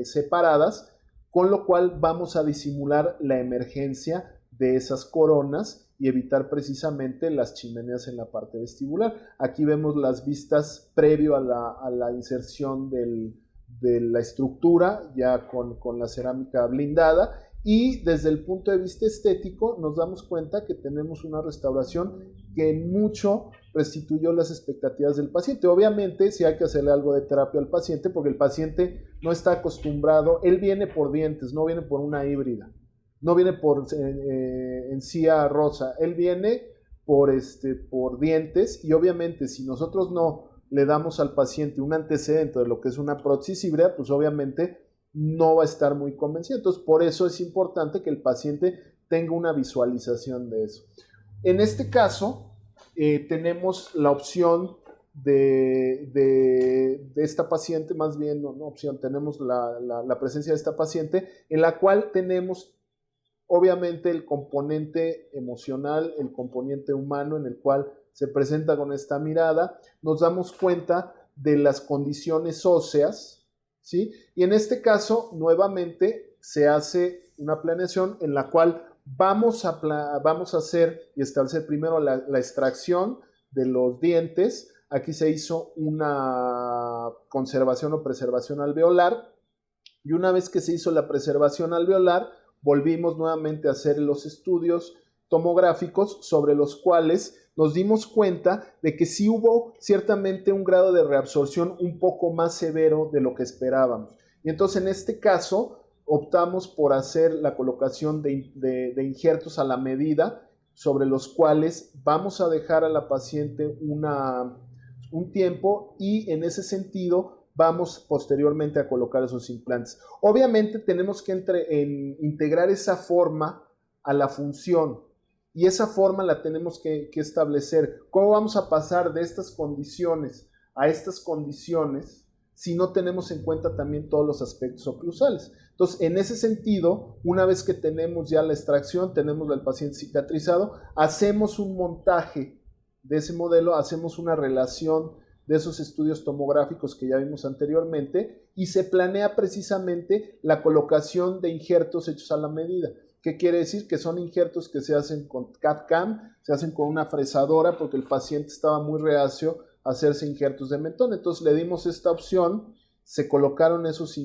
separadas, con lo cual vamos a disimular la emergencia de esas coronas y evitar precisamente las chimeneas en la parte vestibular. Aquí vemos las vistas previo a la inserción de la estructura, ya con la cerámica blindada, y desde el punto de vista estético nos damos cuenta que tenemos una restauración que en mucho restituyó las expectativas del paciente. Obviamente sí hay que hacerle algo de terapia al paciente, porque el paciente no está acostumbrado, él viene por dientes, no viene por una híbrida, no viene por encía rosa, él viene por dientes, y obviamente si nosotros no le damos al paciente un antecedente de lo que es una prótesis híbrida, pues obviamente no va a estar muy convencido. Entonces, por eso es importante que el paciente tenga una visualización de eso. En este caso, tenemos la opción de esta paciente, más bien, no opción, tenemos la presencia de esta paciente, en la cual tenemos obviamente el componente emocional, el componente humano en el cual se presenta con esta mirada, nos damos cuenta de las condiciones óseas, ¿sí? Y en este caso, nuevamente, se hace una planeación en la cual vamos a hacer y establecer primero la extracción de los dientes. Aquí se hizo una conservación o preservación alveolar, y una vez que se hizo la preservación alveolar, volvimos nuevamente a hacer los estudios tomográficos sobre los cuales nos dimos cuenta de que sí hubo ciertamente un grado de reabsorción un poco más severo de lo que esperábamos. Y entonces en este caso optamos por hacer la colocación de injertos a la medida, sobre los cuales vamos a dejar a la paciente un tiempo, y en ese sentido vamos posteriormente a colocar esos implantes. Obviamente tenemos que integrar esa forma a la función, y esa forma la tenemos que establecer. ¿Cómo vamos a pasar de estas condiciones a estas condiciones si no tenemos en cuenta también todos los aspectos oclusales? Entonces, en ese sentido, una vez que tenemos ya la extracción, tenemos al paciente cicatrizado, hacemos un montaje de ese modelo, hacemos una relación de esos estudios tomográficos que ya vimos anteriormente, y se planea precisamente la colocación de injertos hechos a la medida. ¿Qué quiere decir? Que son injertos que se hacen con CAD/CAM, se hacen con una fresadora, porque el paciente estaba muy reacio a hacerse injertos de mentón. Entonces le dimos esta opción, se colocaron esos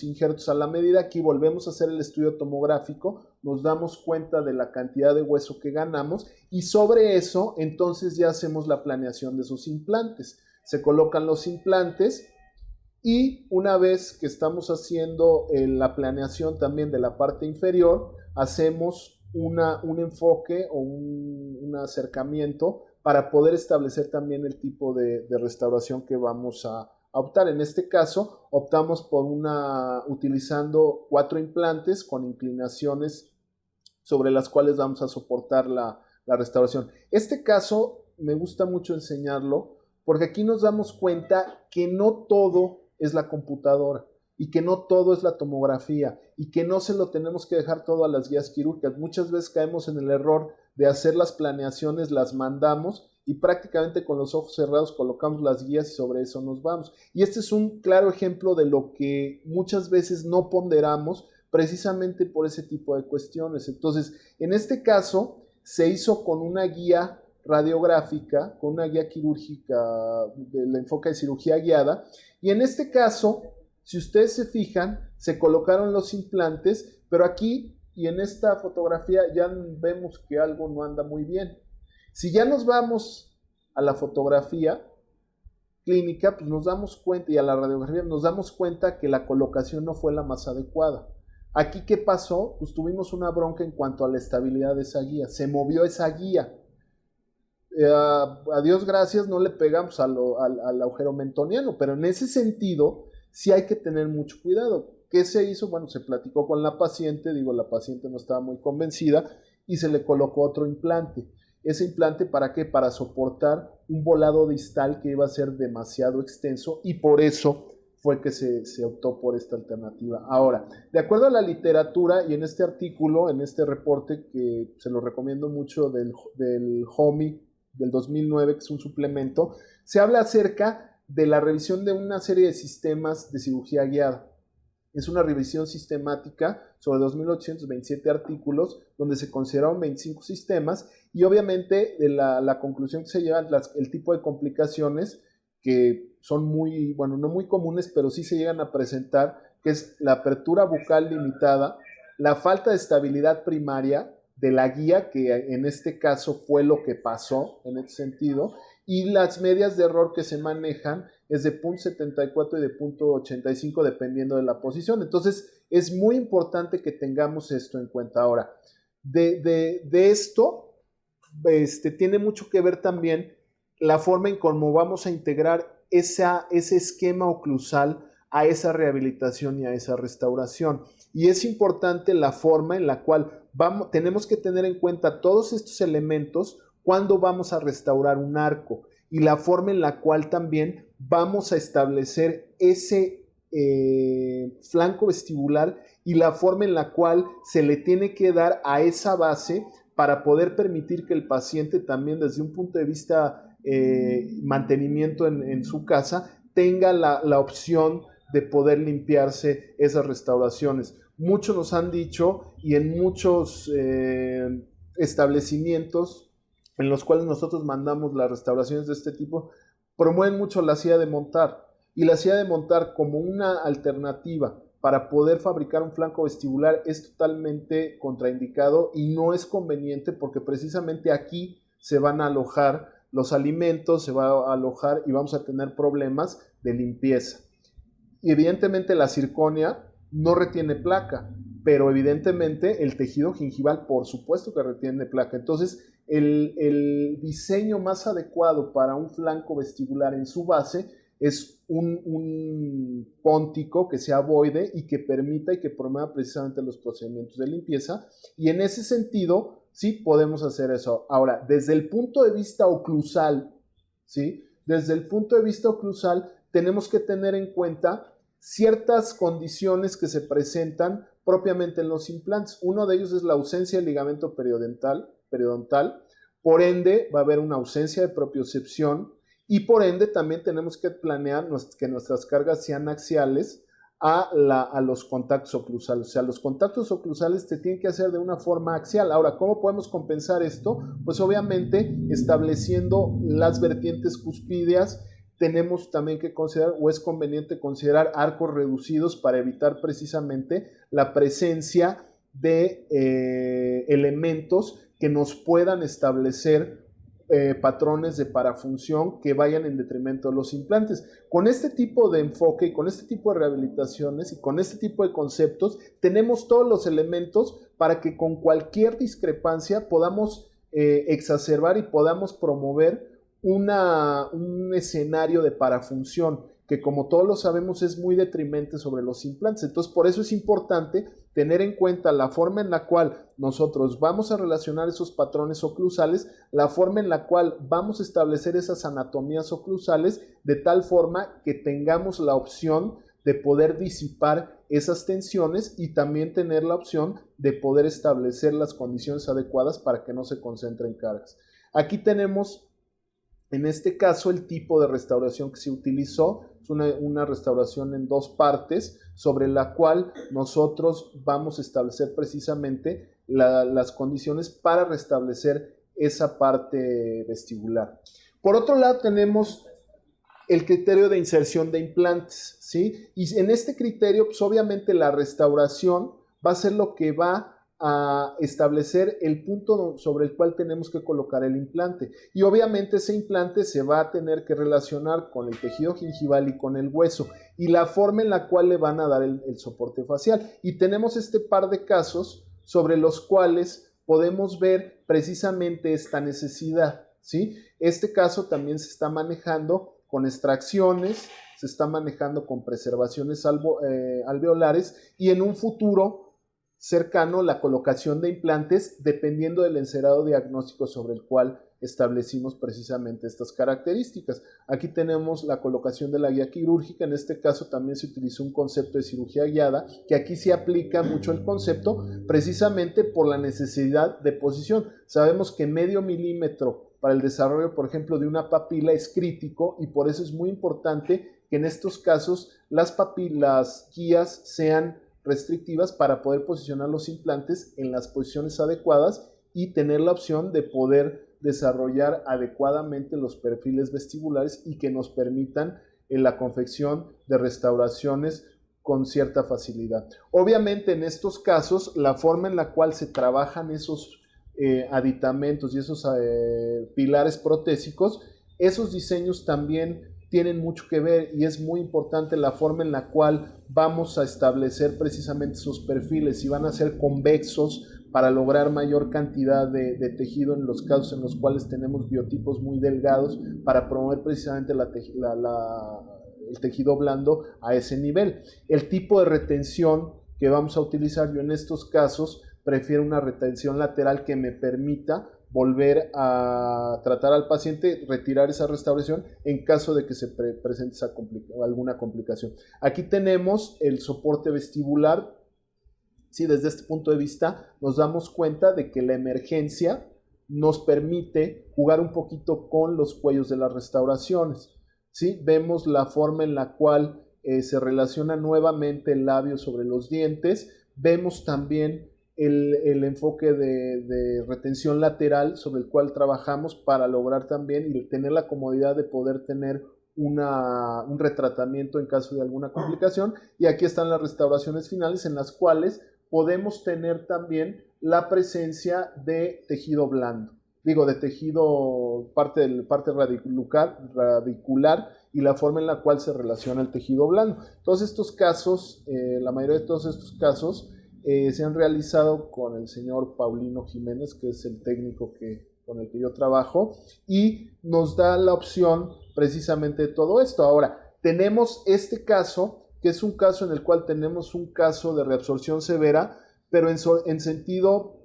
injertos a la medida. Aquí volvemos a hacer el estudio tomográfico, nos damos cuenta de la cantidad de hueso que ganamos, y sobre eso entonces ya hacemos la planeación de esos implantes. Se colocan los implantes, y una vez que estamos haciendo la planeación también de la parte inferior, hacemos un enfoque o un acercamiento para poder establecer también el tipo de restauración que vamos a optar. En este caso, optamos por utilizando 4 implantes con inclinaciones sobre las cuales vamos a soportar la restauración. Este caso me gusta mucho enseñarlo, porque aquí nos damos cuenta que no todo es la computadora, y que no todo es la tomografía, y que no se lo tenemos que dejar todo a las guías quirúrgicas. Muchas veces caemos en el error de hacer las planeaciones, las mandamos, y prácticamente con los ojos cerrados colocamos las guías y sobre eso nos vamos. Y este es un claro ejemplo de lo que muchas veces no ponderamos, precisamente por ese tipo de cuestiones. Entonces, en este caso, se hizo con una guía radiográfica, con una guía quirúrgica del enfoque de cirugía guiada, y en este caso, si ustedes se fijan, se colocaron los implantes, pero aquí y en esta fotografía ya vemos que algo no anda muy bien. Si ya nos vamos a la fotografía clínica, pues nos damos cuenta, y a la radiografía nos damos cuenta que la colocación no fue la más adecuada. Aquí, ¿qué pasó? Pues tuvimos una bronca en cuanto a la estabilidad de esa guía. Se movió esa guía. A Dios gracias, no le pegamos al agujero mentoniano, pero en ese sentido sí hay que tener mucho cuidado. ¿Qué se hizo? Bueno, se platicó con la paciente, la paciente no estaba muy convencida, y se le colocó otro implante. Ese implante, ¿para qué? Para soportar un volado distal que iba a ser demasiado extenso, y por eso fue que se optó por esta alternativa. Ahora, de acuerdo a la literatura, y en este artículo, en este reporte que se lo recomiendo mucho del HOMI del 2009, que es un suplemento, se habla acerca de la revisión de una serie de sistemas de cirugía guiada. Es una revisión sistemática sobre 2.827 artículos, donde se consideraron 25 sistemas, y obviamente de la conclusión que se llevan, el tipo de complicaciones que son no muy comunes, pero sí se llegan a presentar, que es la apertura bucal limitada, la falta de estabilidad primaria de la guía, que en este caso fue lo que pasó en este sentido, y las medias de error que se manejan es de 0.74 y de 0.85 dependiendo de la posición. Entonces es muy importante que tengamos esto en cuenta. Ahora, de esto tiene mucho que ver también la forma en cómo vamos a integrar ese esquema oclusal a esa rehabilitación y a esa restauración. Y es importante la forma en la cual tenemos que tener en cuenta todos estos elementos cuando vamos a restaurar un arco. y la forma en la cual también vamos a establecer ese flanco vestibular y la forma en la cual se le tiene que dar a esa base para poder permitir que el paciente también desde un punto de vista mantenimiento en su casa tenga la opción de poder limpiarse esas restauraciones. Muchos nos han dicho y en muchos establecimientos en los cuales nosotros mandamos las restauraciones de este tipo, promueven mucho la silla de montar. Y la silla de montar como una alternativa para poder fabricar un flanco vestibular es totalmente contraindicado y no es conveniente porque precisamente aquí se van a alojar los alimentos, se va a alojar y vamos a tener problemas de limpieza. Y evidentemente la zirconia no retiene placa, pero evidentemente el tejido gingival por supuesto que retiene placa. Entonces el diseño más adecuado para un flanco vestibular en su base es un póntico que sea ovoide y que permita y que promueva precisamente los procedimientos de limpieza, y en ese sentido sí podemos hacer eso. Ahora, desde el punto de vista oclusal, ¿sí? Desde el punto de vista oclusal tenemos que tener en cuenta ciertas condiciones que se presentan propiamente en los implantes. Uno de ellos es la ausencia del ligamento periodontal, por ende va a haber una ausencia de propiocepción y por ende también tenemos que planear que nuestras cargas sean axiales a los contactos oclusales. O sea, los contactos oclusales se tienen que hacer de una forma axial. Ahora, ¿cómo podemos compensar esto? Pues obviamente estableciendo las vertientes cuspídeas. Tenemos también que considerar, o es conveniente considerar, arcos reducidos para evitar precisamente la presencia de elementos que nos puedan establecer patrones de parafunción que vayan en detrimento de los implantes. Con este tipo de enfoque y con este tipo de rehabilitaciones y con este tipo de conceptos tenemos todos los elementos para que con cualquier discrepancia podamos exacerbar y podamos promover un escenario de parafunción que, como todos lo sabemos, es muy detrimente sobre los implantes. Entonces, por eso es importante tener en cuenta la forma en la cual nosotros vamos a relacionar esos patrones oclusales, la forma en la cual vamos a establecer esas anatomías oclusales, de tal forma que tengamos la opción de poder disipar esas tensiones y también tener la opción de poder establecer las condiciones adecuadas para que no se concentren cargas. Aquí tenemos, en este caso, el tipo de restauración que se utilizó. Es una restauración en dos partes sobre la cual nosotros vamos a establecer precisamente las condiciones para restablecer esa parte vestibular. Por otro lado tenemos el criterio de inserción de implantes, ¿sí? Y en este criterio, pues obviamente la restauración va a ser lo que va a establecer el punto sobre el cual tenemos que colocar el implante, y obviamente ese implante se va a tener que relacionar con el tejido gingival y con el hueso y la forma en la cual le van a dar el soporte facial. Y tenemos este par de casos sobre los cuales podemos ver precisamente esta necesidad, ¿sí? Este caso también se está manejando con extracciones, se está manejando con preservaciones alveolares y en un futuro cercano la colocación de implantes dependiendo del encerado diagnóstico sobre el cual establecimos precisamente estas características. Aquí tenemos la colocación de la guía quirúrgica. En este caso también se utilizó un concepto de cirugía guiada, que aquí se aplica mucho el concepto precisamente por la necesidad de posición. Sabemos que medio milímetro para el desarrollo, por ejemplo, de una papila es crítico, y por eso es muy importante que en estos casos las guías sean restrictivas para poder posicionar los implantes en las posiciones adecuadas y tener la opción de poder desarrollar adecuadamente los perfiles vestibulares y que nos permitan en la confección de restauraciones con cierta facilidad. Obviamente en estos casos la forma en la cual se trabajan esos aditamentos y esos pilares protésicos, esos diseños también tienen mucho que ver, y es muy importante la forma en la cual vamos a establecer precisamente esos perfiles, si van a ser convexos para lograr mayor cantidad de tejido en los casos en los cuales tenemos biotipos muy delgados para promover precisamente el tejido blando a ese nivel. El tipo de retención que vamos a utilizar, yo en estos casos prefiero una retención lateral que me permita volver a tratar al paciente, retirar esa restauración en caso de que se presente alguna complicación. Aquí tenemos el soporte vestibular. Sí, desde este punto de vista nos damos cuenta de que la emergencia nos permite jugar un poquito con los cuellos de las restauraciones. ¿Sí? Vemos la forma en la cual se relaciona nuevamente el labio sobre los dientes. Vemos también el enfoque de retención lateral sobre el cual trabajamos para lograr también y tener la comodidad de poder tener un retratamiento en caso de alguna complicación. Y aquí están las restauraciones finales en las cuales podemos tener también la presencia de tejido blando. De tejido, parte radicular y la forma en la cual se relaciona el tejido blando. Todos estos casos, la mayoría de todos estos casos, se han realizado con el señor Paulino Jiménez, que es el técnico con el que yo trabajo, y nos da la opción precisamente de todo esto. Ahora, tenemos este caso, que es un caso en el cual tenemos un caso de reabsorción severa, pero en sentido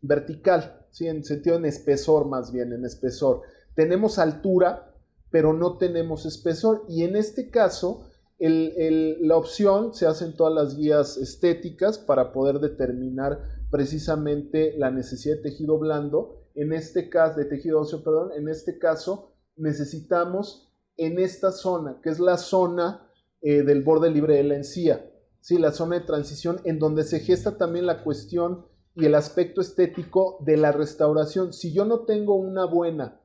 vertical, ¿sí? En espesor más bien, en espesor. Tenemos altura, pero no tenemos espesor, y en este caso la opción se hace en todas las guías estéticas para poder determinar precisamente la necesidad de tejido blando, en este caso, de tejido óseo, perdón, en este caso necesitamos en esta zona, que es la zona del borde libre de la encía, ¿sí? La zona de transición en donde se gesta también la cuestión y el aspecto estético de la restauración. Si yo no tengo una buena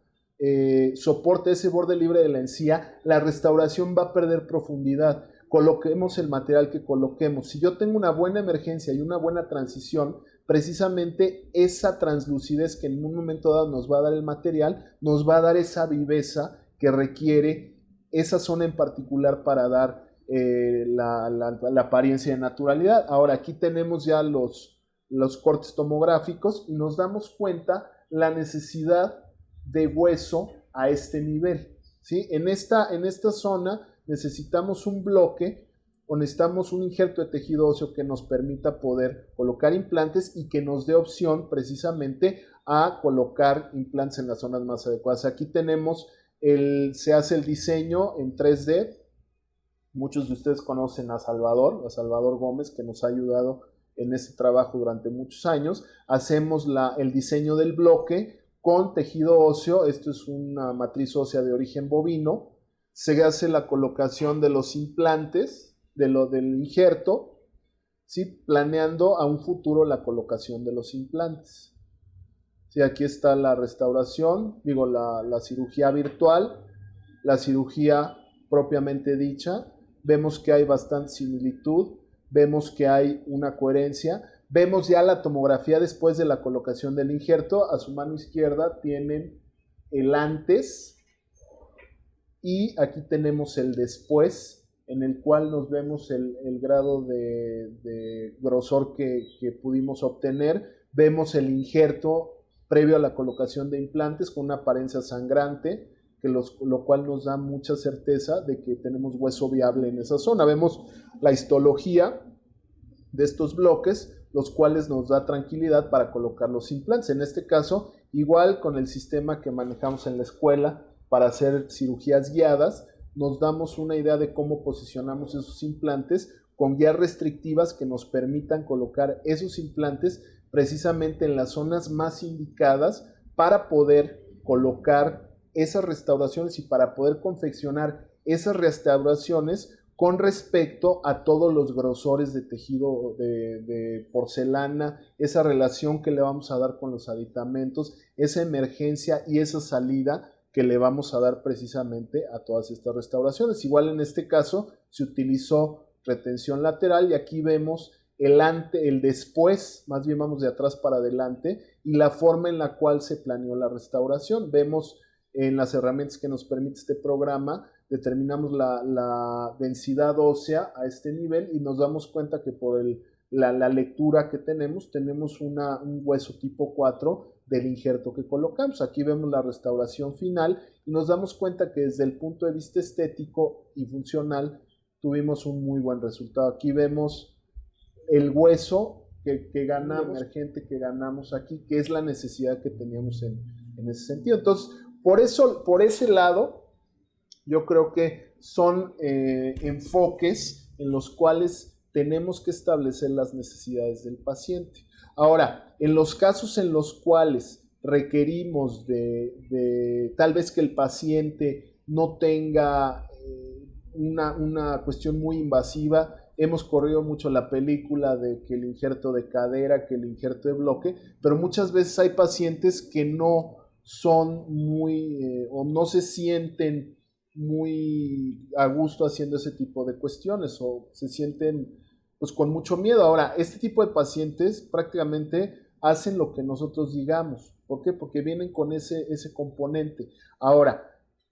soporte ese borde libre de la encía, la restauración va a perder profundidad. Coloquemos el material que coloquemos. Si yo tengo una buena emergencia y una buena transición, precisamente esa translucidez que en un momento dado nos va a dar el material, nos va a dar esa viveza que requiere esa zona en particular para dar la apariencia de naturalidad. Ahora aquí tenemos ya los cortes tomográficos y nos damos cuenta la necesidad de hueso a este nivel, ¿sí? En esta zona necesitamos un bloque o necesitamos un injerto de tejido óseo que nos permita poder colocar implantes y que nos dé opción precisamente a colocar implantes en las zonas más adecuadas. Aquí tenemos, se hace el diseño en 3D. Muchos de ustedes conocen a Salvador Gómez, que nos ha ayudado en este trabajo durante muchos años. Hacemos el diseño del bloque con tejido óseo. Esto es una matriz ósea de origen bovino. Se hace la colocación de los implantes, del injerto, ¿sí? Planeando a un futuro la colocación de los implantes. Sí, aquí está la restauración, la cirugía virtual, la cirugía propiamente dicha. Vemos que hay bastante similitud, vemos que hay una coherencia. Vemos ya la tomografía después de la colocación del injerto. A su mano izquierda tienen el antes y aquí tenemos el después, en el cual nos vemos el grado de grosor que pudimos obtener. Vemos el injerto previo a la colocación de implantes con una apariencia sangrante, lo cual nos da mucha certeza de que tenemos hueso viable en esa zona. Vemos la histología de estos bloques, los cuales nos da tranquilidad para colocar los implantes. En este caso, igual con el sistema que manejamos en la escuela para hacer cirugías guiadas, nos damos una idea de cómo posicionamos esos implantes con guías restrictivas que nos permitan colocar esos implantes precisamente en las zonas más indicadas para poder colocar esas restauraciones y para poder confeccionar esas restauraciones con respecto a todos los grosores de tejido de porcelana, esa relación que le vamos a dar con los aditamentos, esa emergencia y esa salida que le vamos a dar precisamente a todas estas restauraciones. Igual en este caso se utilizó retención lateral y aquí vemos el después, más bien vamos de atrás para adelante, y la forma en la cual se planeó la restauración. Vemos en las herramientas que nos permite este programa, determinamos la densidad ósea a este nivel y nos damos cuenta que por la lectura que tenemos un hueso tipo 4 del injerto que colocamos. Aquí vemos la restauración final y nos damos cuenta que desde el punto de vista estético y funcional tuvimos un muy buen resultado. Aquí vemos el hueso que gana emergente, que ganamos aquí, que es la necesidad que teníamos en ese sentido. Entonces, por ese lado, yo creo que son enfoques en los cuales tenemos que establecer las necesidades del paciente. Ahora, en los casos en los cuales requerimos de tal vez que el paciente no tenga una cuestión muy invasiva, hemos corrido mucho la película de que el injerto de cadera, que el injerto de bloque, pero muchas veces hay pacientes que no son muy o no se sienten muy a gusto haciendo ese tipo de cuestiones o se sienten pues con mucho miedo. Ahora, este tipo de pacientes prácticamente hacen lo que nosotros digamos. ¿Por qué? Porque vienen con ese componente. Ahora,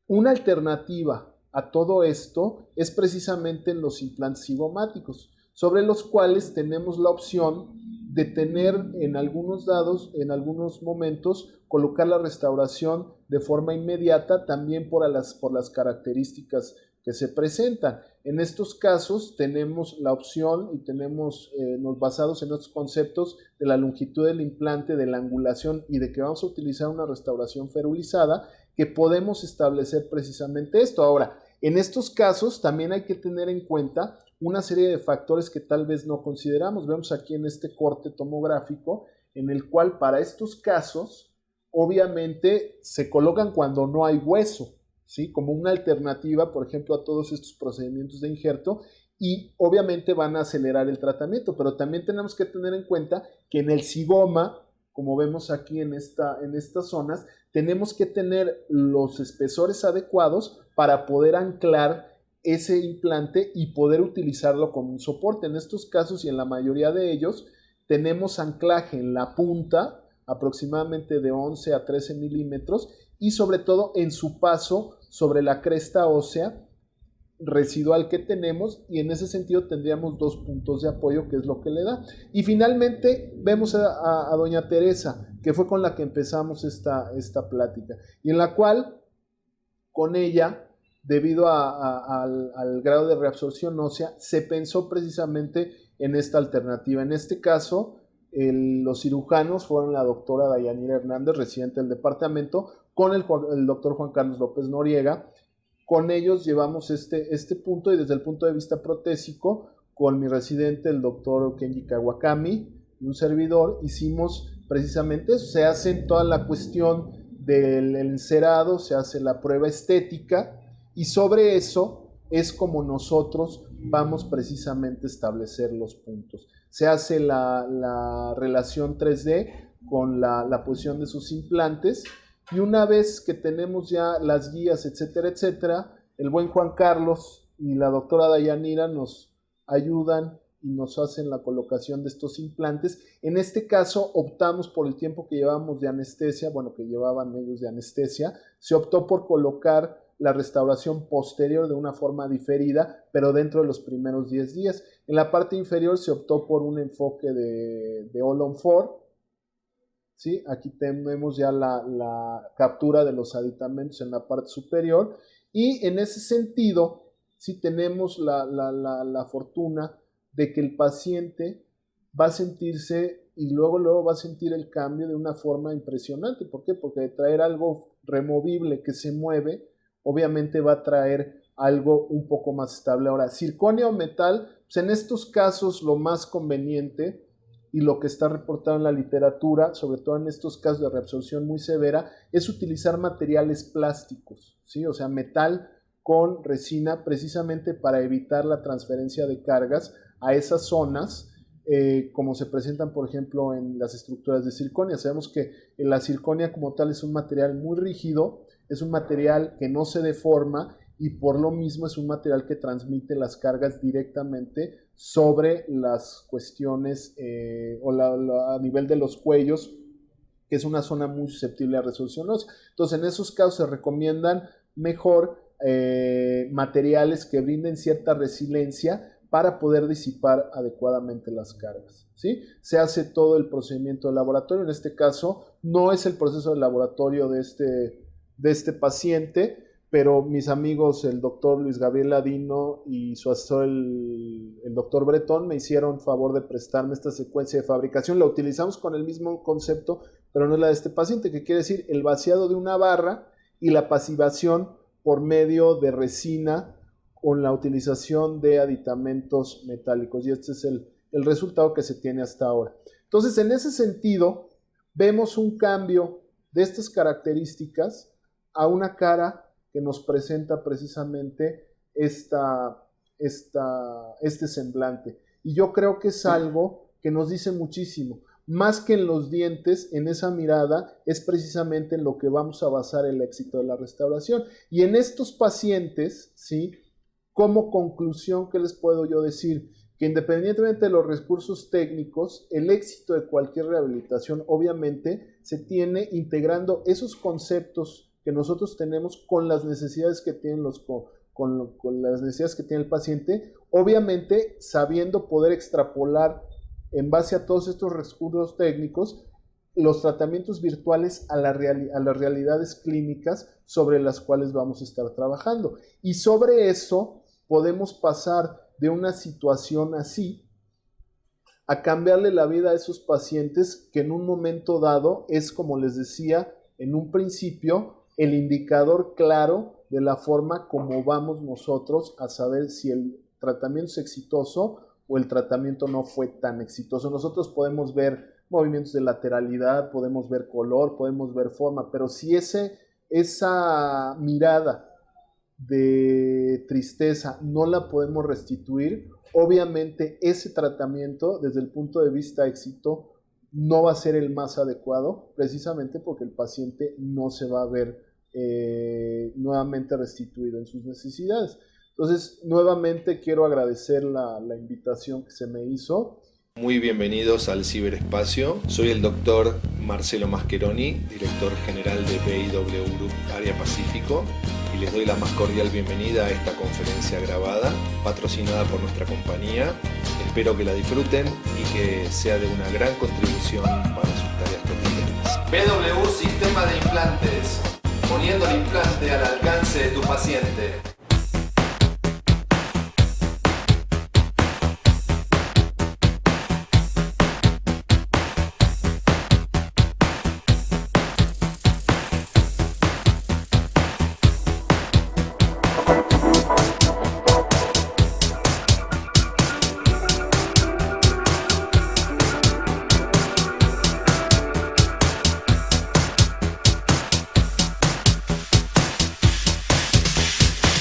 una alternativa a todo esto es precisamente en los implantes cigomáticos, sobre los cuales tenemos la opción de tener en algunos momentos, colocar la restauración de forma inmediata, también por las características que se presentan. En estos casos tenemos la opción y tenemos, basados en estos conceptos de la longitud del implante, de la angulación y de que vamos a utilizar una restauración ferulizada, que podemos establecer precisamente esto. Ahora, en estos casos también hay que tener en cuenta una serie de factores que tal vez no consideramos. Vemos aquí en este corte tomográfico en el cual para estos casos obviamente se colocan cuando no hay hueso, ¿sí? Como una alternativa, por ejemplo, a todos estos procedimientos de injerto, y obviamente van a acelerar el tratamiento, pero también tenemos que tener en cuenta que en el cigoma, como vemos aquí en estas zonas, tenemos que tener los espesores adecuados para poder anclar ese implante y poder utilizarlo como un soporte. En estos casos y en la mayoría de ellos tenemos anclaje en la punta aproximadamente de 11 a 13 milímetros y sobre todo en su paso sobre la cresta ósea residual que tenemos, y en ese sentido tendríamos dos puntos de apoyo, que es lo que le da. Y finalmente vemos a doña Teresa, que fue con la que empezamos esta plática, y en la cual con ella, debido al grado de reabsorción ósea, se pensó precisamente en esta alternativa. En este caso, los cirujanos fueron la doctora Dayanira Hernández, residente del departamento, con el doctor Juan Carlos López Noriega. Con ellos llevamos este punto, y desde el punto de vista protésico, con mi residente, el doctor Kenji Kawakami, y un servidor, hicimos precisamente eso. Se hace toda la cuestión del encerado, se hace la prueba estética, y sobre eso es como nosotros vamos precisamente a establecer los puntos. Se hace la relación 3D con la posición de sus implantes, y una vez que tenemos ya las guías, etcétera, etcétera, el buen Juan Carlos y la doctora Dayanira nos ayudan y nos hacen la colocación de estos implantes. En este caso optamos por el tiempo que llevábamos de anestesia, bueno, que llevaban ellos de anestesia, se optó por colocar la restauración posterior de una forma diferida, pero dentro de los primeros 10 días. En la parte inferior se optó por un enfoque de All-on-4. ¿Sí? Aquí tenemos ya la captura de los aditamentos en la parte superior, y en ese sentido sí tenemos la fortuna de que el paciente va a sentirse y luego va a sentir el cambio de una forma impresionante. ¿Por qué? Porque de traer algo removible que se mueve, obviamente va a traer algo un poco más estable. Ahora, circonio o metal, pues en estos casos lo más conveniente y lo que está reportado en la literatura, sobre todo en estos casos de reabsorción muy severa, es utilizar materiales plásticos, ¿sí? O sea, metal con resina, precisamente para evitar la transferencia de cargas a esas zonas, como se presentan, por ejemplo, en las estructuras de circonia. Sabemos que la circonia como tal es un material muy rígido, es un material que no se deforma, y por lo mismo es un material que transmite las cargas directamente sobre las cuestiones a nivel de los cuellos, que es una zona muy susceptible a resolución ósea. Entonces, en esos casos se recomiendan mejor materiales que brinden cierta resiliencia para poder disipar adecuadamente las cargas, ¿sí? Se hace todo el procedimiento de laboratorio. En este caso no es el proceso de laboratorio de este paciente, pero mis amigos, el doctor Luis Gabriel Ladino y su asesor, el doctor Bretón, me hicieron favor de prestarme esta secuencia de fabricación. La utilizamos con el mismo concepto, pero no es la de este paciente, que quiere decir el vaciado de una barra y la pasivación por medio de resina con la utilización de aditamentos metálicos. Y este es el resultado que se tiene hasta ahora. Entonces, en ese sentido, vemos un cambio de estas características a una cara que nos presenta precisamente este semblante. Y yo creo que es algo que nos dice muchísimo. Más que en los dientes, en esa mirada, es precisamente en lo que vamos a basar el éxito de la restauración. Y en estos pacientes, ¿sí? Como conclusión, ¿qué les puedo yo decir? Que independientemente de los recursos técnicos, el éxito de cualquier rehabilitación obviamente se tiene integrando esos conceptos que nosotros tenemos con las necesidades que tienen con las necesidades que tiene el paciente, obviamente sabiendo poder extrapolar en base a todos estos recursos técnicos los tratamientos virtuales a las realidades clínicas sobre las cuales vamos a estar trabajando. Y sobre eso podemos pasar de una situación así a cambiarle la vida a esos pacientes que en un momento dado es, como les decía en un principio, el indicador claro de la forma como vamos nosotros a saber si el tratamiento es exitoso o el tratamiento no fue tan exitoso. Nosotros podemos ver movimientos de lateralidad, podemos ver color, podemos ver forma, pero si esa mirada de tristeza no la podemos restituir, obviamente ese tratamiento desde el punto de vista éxito no va a ser el más adecuado, precisamente porque el paciente no se va a ver nuevamente restituido en sus necesidades. Entonces, nuevamente quiero agradecer la invitación que se me hizo. Muy bienvenidos al ciberespacio. Soy el doctor Marcelo Mascheroni, director general de BIW Group Área Pacífico, y les doy la más cordial bienvenida a esta conferencia grabada, patrocinada por nuestra compañía. Espero que la disfruten y que sea de una gran contribución para sus tareas cotidianas. BW Sistema de Implantes, poniendo el implante al alcance de tu paciente.